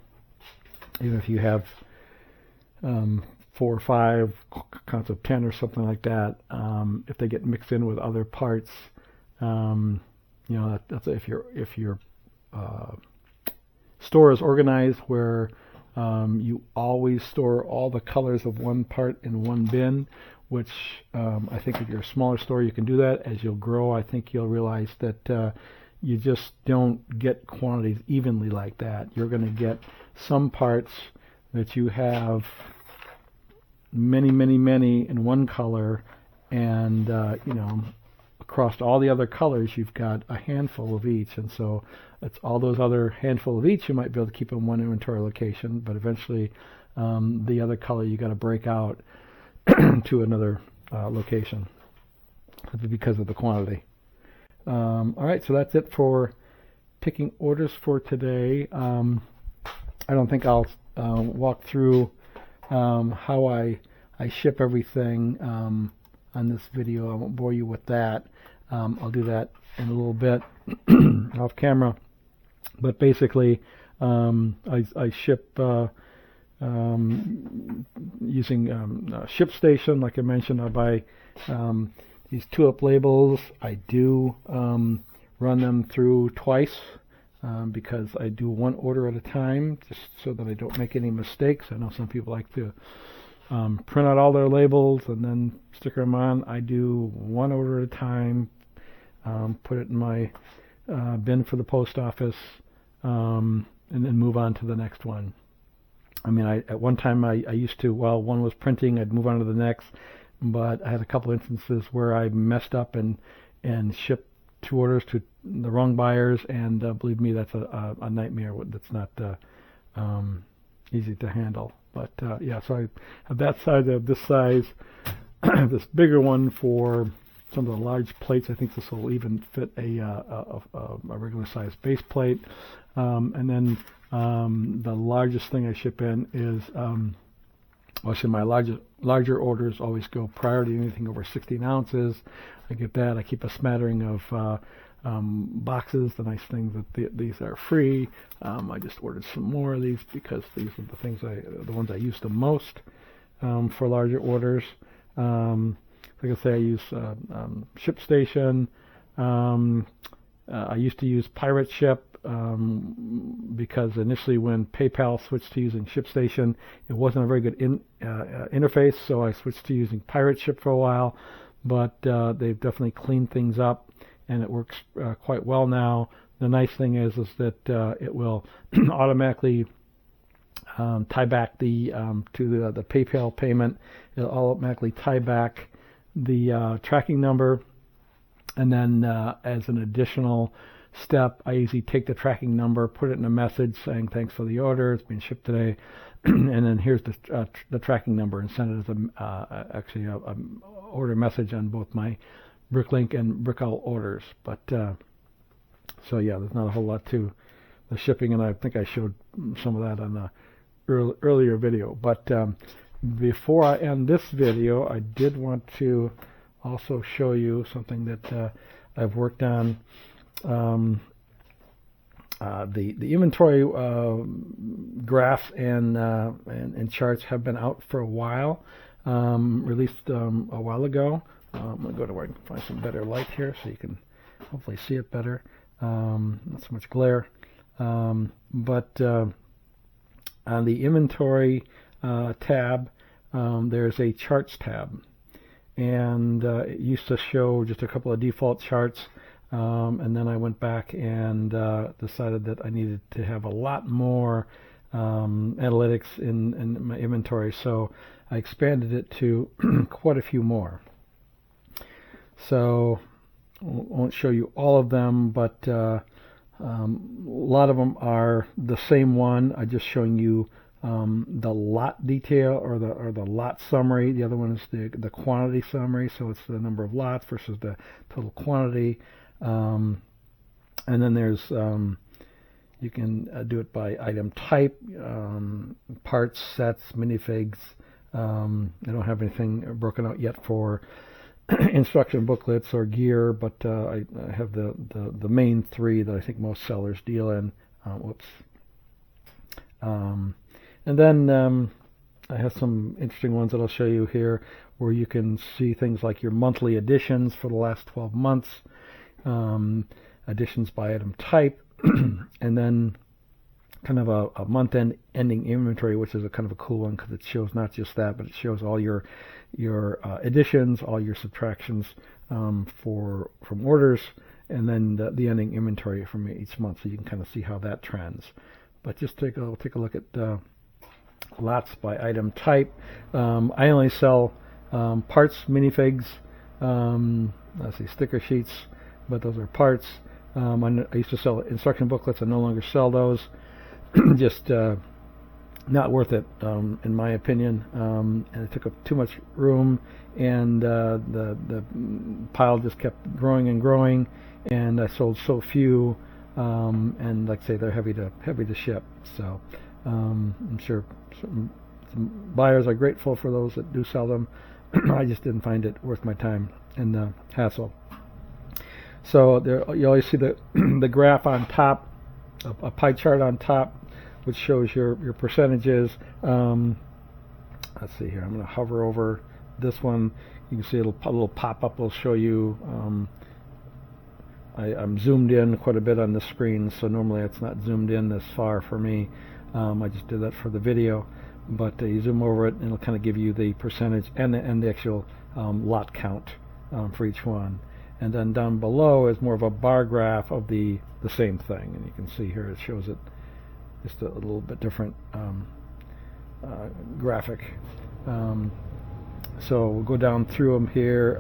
if you have 4 or 5 counts of 10 or something like that, if they get mixed in with other parts, that's if your store is organized where you always store all the colors of one part in one bin, which I think if you're a smaller store you can do that. As you'll grow, I think you'll realize that you just don't get quantities evenly like that. You're going to get some parts that you have many in one color, and across all the other colors you've got a handful of each, and so it's all those other handful of each you might be able to keep in one inventory location, but eventually the other color you got to break out to another location because of the quantity. All right, so that's it for picking orders for today. I don't think I'll walk through how I ship everything on this video. I won't bore you with that. I'll do that in a little bit off camera. But basically, I ship using ShipStation. Like I mentioned, I buy these tulip labels. I do run them through twice because I do one order at a time, just so that I don't make any mistakes. I know some people like to print out all their labels and then stick them on. I do one order at a time, put it in my bin for the post office, and then move on to the next one. I mean, at one time I used to, while one was printing, I'd move on to the next, but I had a couple instances where I messed up and shipped 2 orders to the wrong buyers, and believe me, that's a nightmare. That's not easy to handle. But yeah, so I have that size. I have this size, this bigger one for some of the large plates. I think this will even fit a regular size base plate. And then the largest thing I ship in is Also, my larger orders always go priority, anything over 16 ounces. I get that. I keep a smattering of boxes. The nice thing that these are free. I just ordered some more of these because these are the ones I use the most for larger orders. Like I say, I use ShipStation. I used to use Pirate Ship because initially when PayPal switched to using ShipStation, it wasn't a very good interface, so I switched to using Pirate Ship for a while. But they've definitely cleaned things up, and it works quite well now. The nice thing is that it will automatically tie back to the PayPal payment. It'll automatically tie back the tracking number, and then as an additional step, I usually take the tracking number, put it in a message saying thanks for the order, it's been shipped today, and then here's the tracking number, and send it as actually a order message on both my BrickLink and Brick Owl orders. But so yeah, there's not a whole lot to the shipping, and I think I showed some of that on the earlier video. But before I end this video, I did want to also show you something that I've worked on. The inventory graphs and charts have been out for a while, released a while ago. I'm going to go to where I can find some better light here so you can hopefully see it better. Not so much glare. But on the inventory tab, there's a charts tab. And it used to show just a couple of default charts. And then I went back and decided that I needed to have a lot more analytics in my inventory, so I expanded it to quite a few more. So I won't show you all of them, but a lot of them are the same one. I'm just showing you the lot detail or the lot summary. The other one is the quantity summary, so it's the number of lots versus the total quantity. And then there's you can do it by item type, parts, sets, minifigs. I don't have anything broken out yet for instruction booklets or gear, but I have the main three that I think most sellers deal in. And then I have some interesting ones that I'll show you here, where you can see things like your monthly additions for the last 12 months. Additions by item type, and then kind of a month-end ending inventory, which is a kind of a cool one because it shows not just that, but it shows all your additions, all your subtractions from orders, and then the ending inventory from each month, so you can kind of see how that trends. But just take a look at lots by item type. I only sell parts, minifigs, let's see, sticker sheets, but those are parts. I used to sell instruction booklets. I no longer sell those. Just not worth it, in my opinion. And it took up too much room, and the pile just kept growing and growing. And I sold so few, and like I say, they're heavy to ship. So I'm sure some buyers are grateful for those that do sell them. I just didn't find it worth my time and the hassle. So there, you always see the graph on top, a pie chart on top, which shows your percentages. Let's see here. I'm going to hover over this one. You can see a little pop-up will show you. I'm zoomed in quite a bit on the screen, so normally it's not zoomed in this far for me. I just did that for the video. But you zoom over it, and it'll kind of give you the percentage and the actual lot count for each one. And then down below is more of a bar graph of the same thing. And you can see here it shows it just a little bit different graphic. So we'll go down through them here.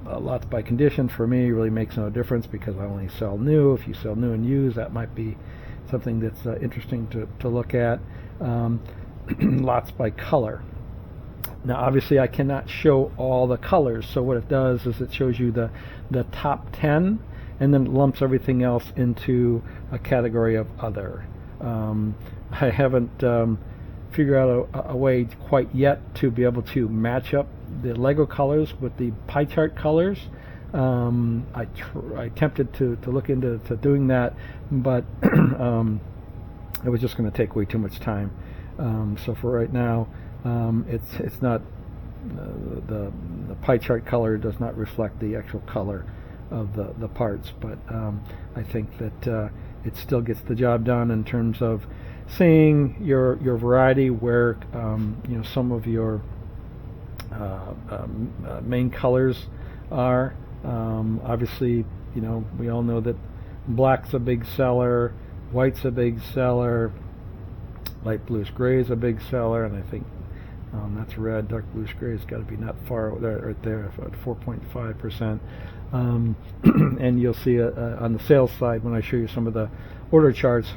Lots by condition for me really makes no difference because I only sell new. If you sell new and used, that might be something that's interesting to look at. Lots by color. Now obviously I cannot show all the colors, so what it does is it shows you the top 10 and then it lumps everything else into a category of other. I haven't figure out a way quite yet to be able to match up the Lego colors with the pie chart colors. I attempted to look into doing that, but it was just going to take way too much time. So for right now, it's not the pie chart color does not reflect the actual color of the parts, but I think that it still gets the job done in terms of seeing your variety where some of your main colors are. Obviously, we all know that black's a big seller, white's a big seller, light bluish gray is a big seller, and I think that's red. Dark bluish gray has got to be not far right there at 4.5%. And you'll see on the sales side when I show you some of the order charts,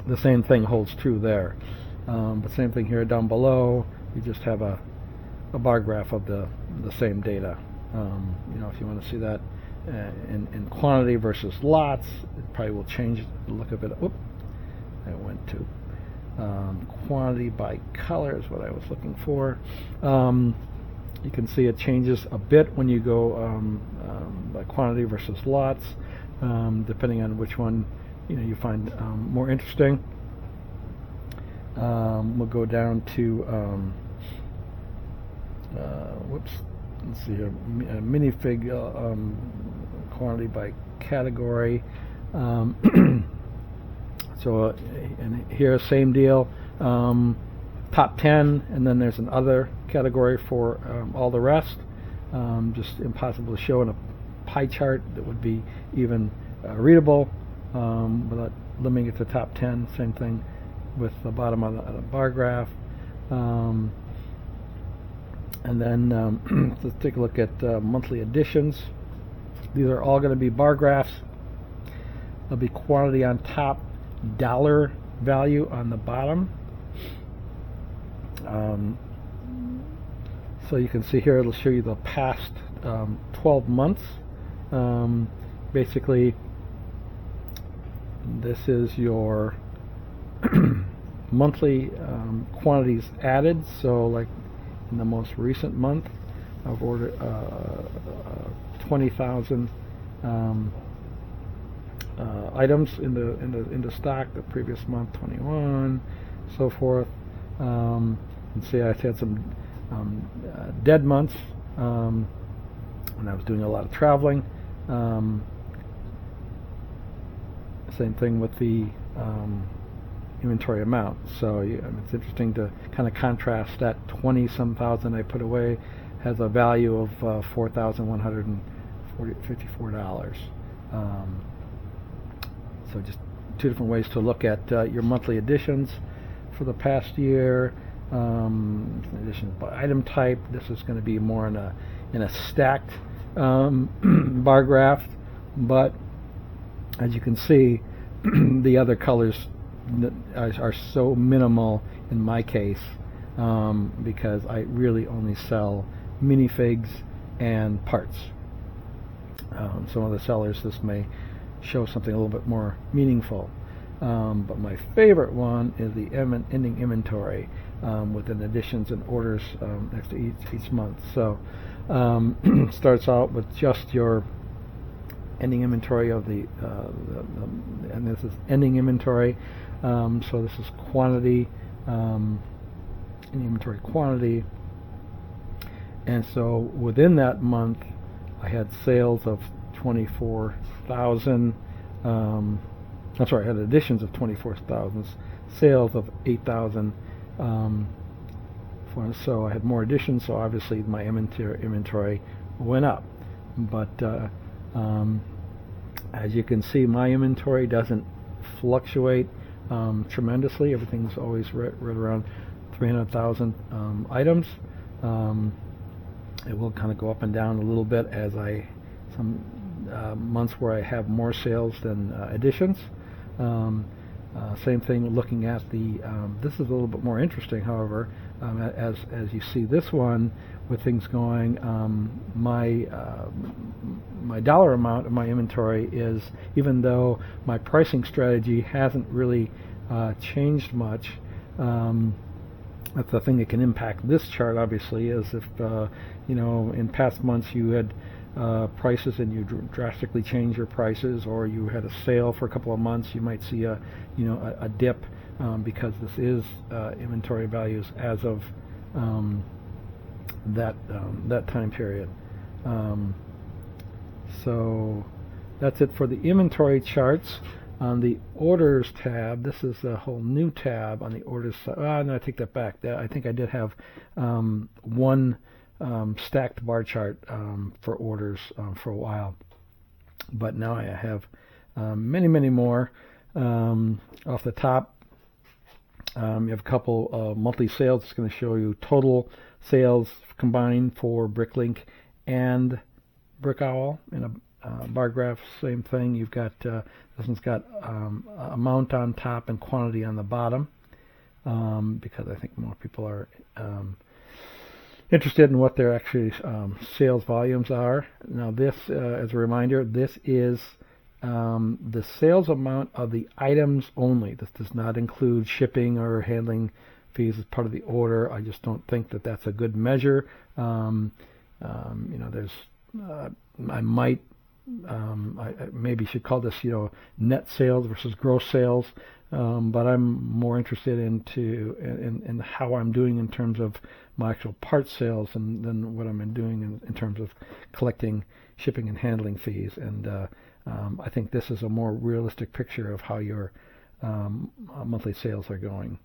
the same thing holds true there. But same thing here down below. You just have a bar graph of the same data. If you want to see that in quantity versus lots, it probably will change the look of it. Whoop, I went to quantity by color is what I was looking for. You can see it changes a bit when you go by quantity versus lots, depending on which one you find more interesting. We'll go down to whoops. Let's see here, minifig quantity by category. So and here, same deal. Top 10, and then there's an other category for all the rest. Just impossible to show in a pie chart that would be even readable without limiting it to top 10. Same thing with the bottom of the bar graph. And then let's take a look at monthly additions. These are all going to be bar graphs. There'll be quantity on top, dollar value on the bottom. So you can see here, it'll show you the past 12 months. Basically, this is your monthly quantities added. So like in the most recent month, I've ordered 20,000 items into stock. The previous month, 21, so forth. And see, I had some dead months when I was doing a lot of traveling. Same thing with the inventory amount. So it's interesting to kind of contrast that 20-some thousand I put away has a value of $4,154. So just two different ways to look at your monthly additions for the past year. Additions by item type. This is going to be more in a stacked bar graph, but as you can see, the other colors are so minimal in my case because I really only sell minifigs and parts. Some of the sellers, this may show something a little bit more meaningful. But my favorite one is the ending inventory with an additions and orders next to each month. So starts out with just your ending inventory of the and this is ending inventory. So this is quantity, ending inventory quantity. And so within that month, I had sales of 24,000. I'm sorry, I had additions of 24,000, sales of 8,000. So I had more additions, so obviously my inventory went up. But as you can see, my inventory doesn't fluctuate tremendously. Everything's always right around 300,000 items. It will kind of go up and down a little bit as some months where I have more sales than additions. Same thing looking at the, this is a little bit more interesting, however, as you see this one with things going, my dollar amount of my inventory is, even though my pricing strategy hasn't really changed much, That's the thing that can impact this chart, obviously, is if in past months you had prices and you drastically change your prices, or you had a sale for a couple of months, you might see a dip because this is inventory values as of that time period. So that's it for the inventory charts. On the orders tab, this is a whole new tab on the orders side. No, I take that back. I think I did have one stacked bar chart for orders for a while, but now I have many more. Off the top, you have a couple monthly sales. It's going to show you total sales combined for BrickLink and Brick Owl in a bar graph. Same thing. You've got this one's got amount on top and quantity on the bottom, because I think more people are interested in what their actually sales volumes are. Now this, as a reminder, this is the sales amount of the items only. This does not include shipping or handling fees as part of the order. I just don't think that that's a good measure. There's I might I maybe should call this net sales versus gross sales, but I'm more interested in how I'm doing in terms of my actual part sales than what I'm doing in terms of collecting shipping and handling fees. And I think this is a more realistic picture of how your monthly sales are going.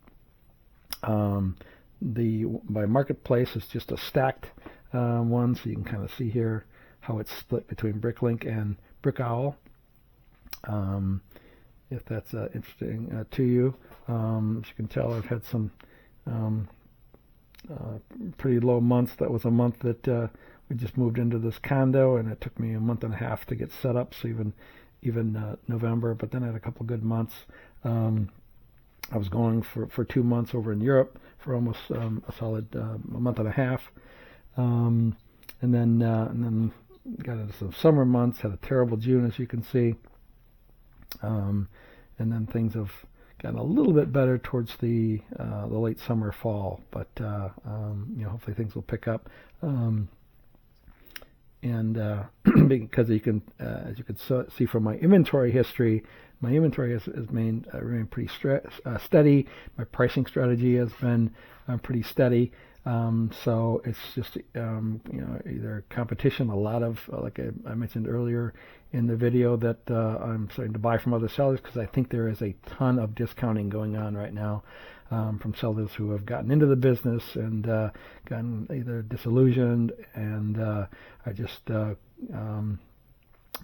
By marketplace is just a stacked one, so you can kind of see here how it's split between BrickLink and Brick Owl. If that's interesting to you. As you can tell, I've had some pretty low months. That was a month that we just moved into this condo, and it took me a month and a half to get set up, so even November. But then I had a couple good months. I was going for 2 months over in Europe for almost a solid a month and a half, and then got into some summer months. Had a terrible June, as you can see, and then things have gotten a little bit better towards the late summer, fall. But hopefully things will pick up. Because you can, as you can see from my inventory history, my inventory has remained pretty steady. My pricing strategy has been pretty steady. So it's just either competition. A lot of, like I mentioned earlier in the video, that I'm starting to buy from other sellers because I think there is a ton of discounting going on right now from sellers who have gotten into the business and gotten either disillusioned and are just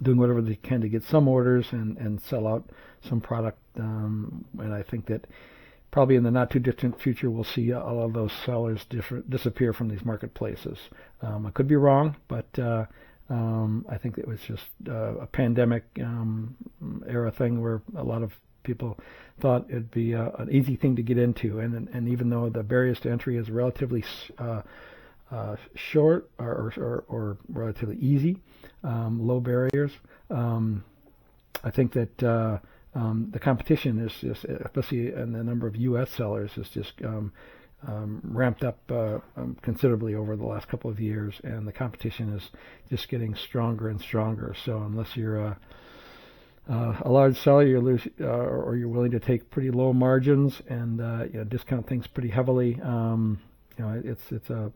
doing whatever they can to get some orders and sell out some product. And I think that probably in the not too distant future we'll see all of those sellers disappear from these marketplaces. I could be wrong, but I think it was just a pandemic era thing where a lot of people thought it'd be an easy thing to get into, and even though the barriers to entry is relatively short or relatively easy, low barriers, I think that the competition is just, especially in the number of U.S. sellers, is just ramped up considerably over the last couple of years, and the competition is just getting stronger and stronger. So unless you're a large seller, or you're willing to take pretty low margins and discount things pretty heavily, it's a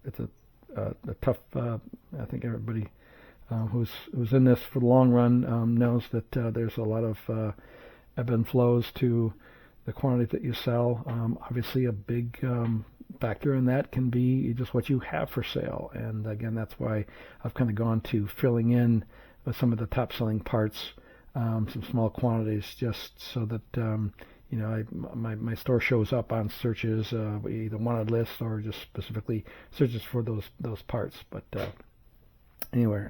tough. I think everybody who's in this for the long run knows that there's a lot of ebb and flows to the quantity that you sell. Obviously, a big factor in that can be just what you have for sale, and again, that's why I've kind of gone to filling in with some of the top-selling parts, some small quantities, just so that my store shows up on searches, either wanted lists or just specifically searches for those parts. But anyway,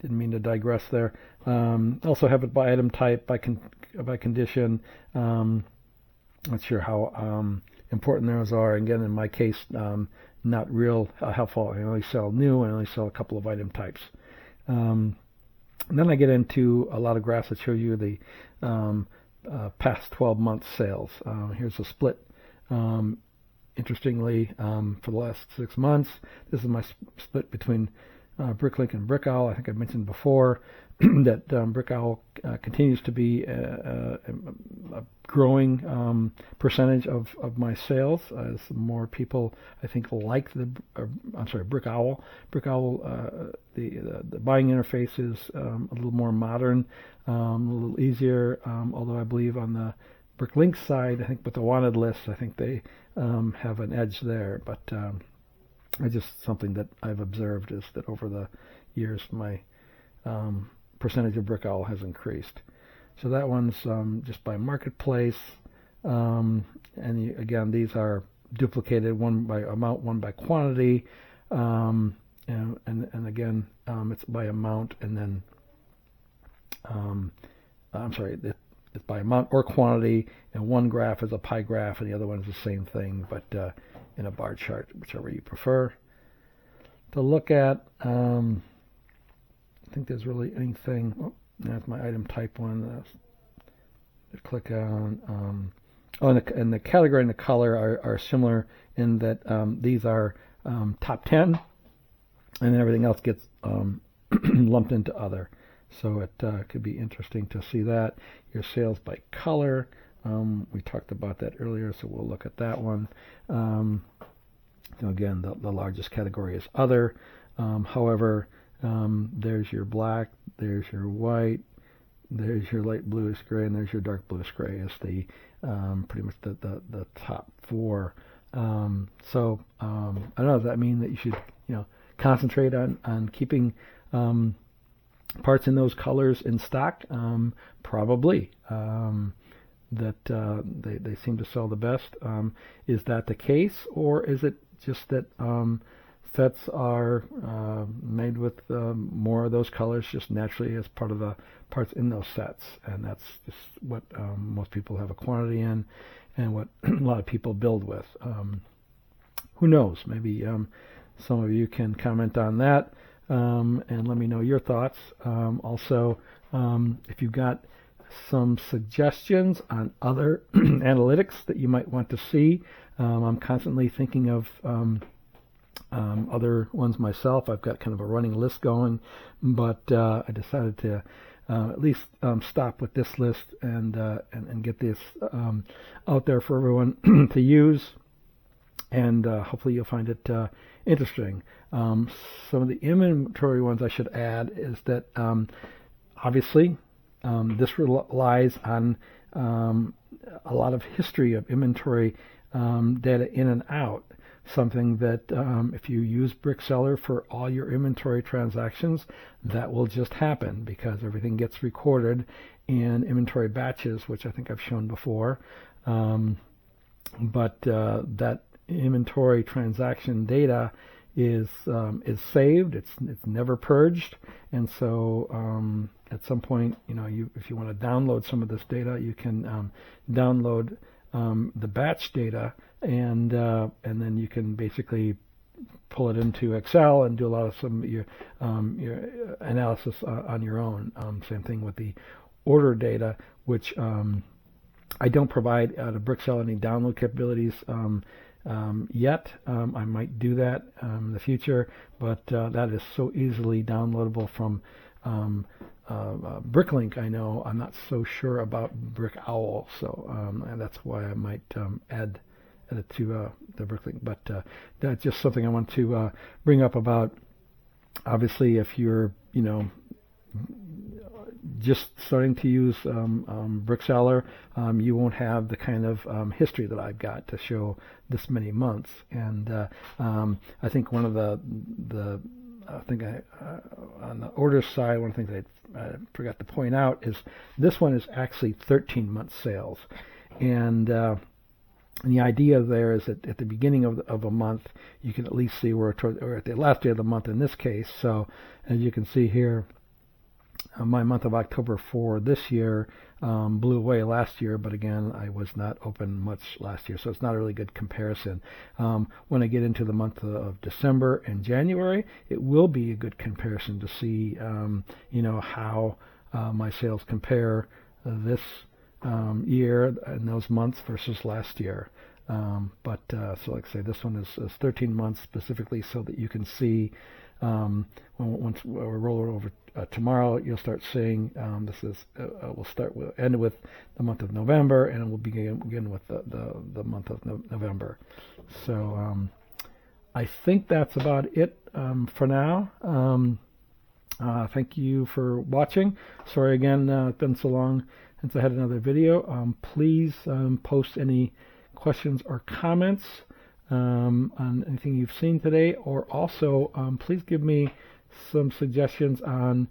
didn't mean to digress there. Also have it by item type, by condition. Not sure how important those are. Again, in my case, not real helpful. I only sell new, and I only sell a couple of item types. And then I get into a lot of graphs that show you the past 12 months sales. Here's a split interestingly, for the last 6 months, this is my split between BrickLink and Brick Owl. I think I mentioned before that Brick Owl continues to be a growing percentage of my sales as more people, I think, like Brick Owl. Brick Owl, the buying interface is a little more modern, a little easier, although I believe on the BrickLink side, I think with the wanted list, I think they have an edge there. But it's just something that I've observed is that over the years, my percentage of Brick Owl has increased. So that one's just by marketplace. And again, these are duplicated, one by amount, one by quantity. And again, it's by amount, and then, it's by amount or quantity, and one graph is a pie graph, and the other one is the same thing, but in a bar chart, whichever you prefer to look at. I think there's really anything. Oh, that's my item type one. Click on. And the category and the color are similar in that these are top 10, and then everything else gets lumped into other. So it could be interesting to see that. Your sales by color. We talked about that earlier, so we'll look at that one. Again, the largest category is other. However, there's your black, there's your white, there's your light bluish gray, and there's your dark bluish gray as the pretty much the top four. So I don't know. Does that mean that you should concentrate on keeping parts in those colors in stock? Probably. That they seem to sell the best. Is that the case, or is it just that sets are made with more of those colors just naturally as part of the parts in those sets, and that's just what most people have a quantity in, and what a lot of people build with. Who knows? Maybe some of you can comment on that and let me know your thoughts. Also, if you've got some suggestions on other analytics that you might want to see, I'm constantly thinking of other ones myself. I've got kind of a running list going, but I decided to at least stop with this list and get this out there for everyone to use, and hopefully you'll find it interesting. Some of the inventory ones I should add is that obviously this relies on a lot of history of inventory data in and out. Something that if you use BrickSeller for all your inventory transactions, that will just happen because everything gets recorded in inventory batches, which I think I've shown before. But that inventory transaction data is saved. It's never purged, and so at some point, if you want to download some of this data, you can download the batch data, and then you can basically pull it into Excel and do a lot of your analysis on your own. Same thing with the order data, which I don't provide out of BrickSeller any download capabilities yet. I might do that in the future, but that is so easily downloadable from BrickLink. I know I'm not so sure about Brick Owl, so and that's why I might add it to the BrickLink. But that's just something I want to bring up about. Obviously, if you're just starting to use BrickSeller, you won't have the kind of history that I've got to show this many months. And I think one of the on the order side, one of the things I forgot to point out is this one is actually 13-month sales. And the idea there is that at the beginning of a month, you can at least see where, or at the last day of the month in this case. So as you can see here, my month of October for this year blew away last year, but again, I was not open much last year, so it's not a really good comparison. When I get into the month of December and January, it will be a good comparison to see, how my sales compare this year and those months versus last year. So like I say, this one is 13 months specifically so that you can see once we roll it over tomorrow, you'll start seeing this is we'll end with the month of November, and we'll begin with the month of November. So I think that's about it for now. Thank you for watching. Sorry again, it's been so long since I had another video. Please post any questions or comments on anything you've seen today, or also please give me some suggestions on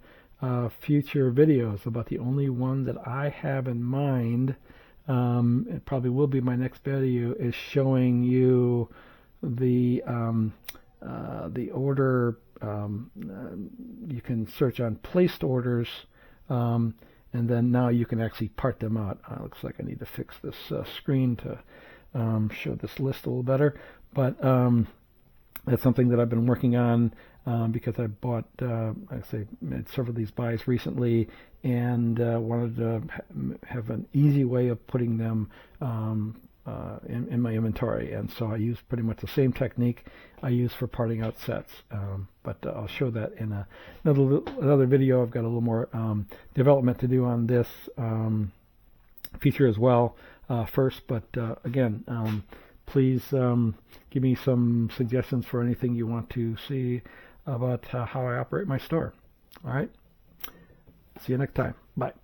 future videos. About the only one that I have in mind, it probably will be my next video, is showing you the order. You can search on placed orders, and then now you can actually part them out. Looks like I need to fix this screen to show this list a little better, but that's something that I've been working on because I bought, like I say, made several of these buys recently, and wanted to have an easy way of putting them in my inventory, and so I use pretty much the same technique I use for parting out sets, but I'll show that in another video. I've got a little more development to do on this feature as well first, but again, please give me some suggestions for anything you want to see about how I operate my store. All right, see you next time. Bye.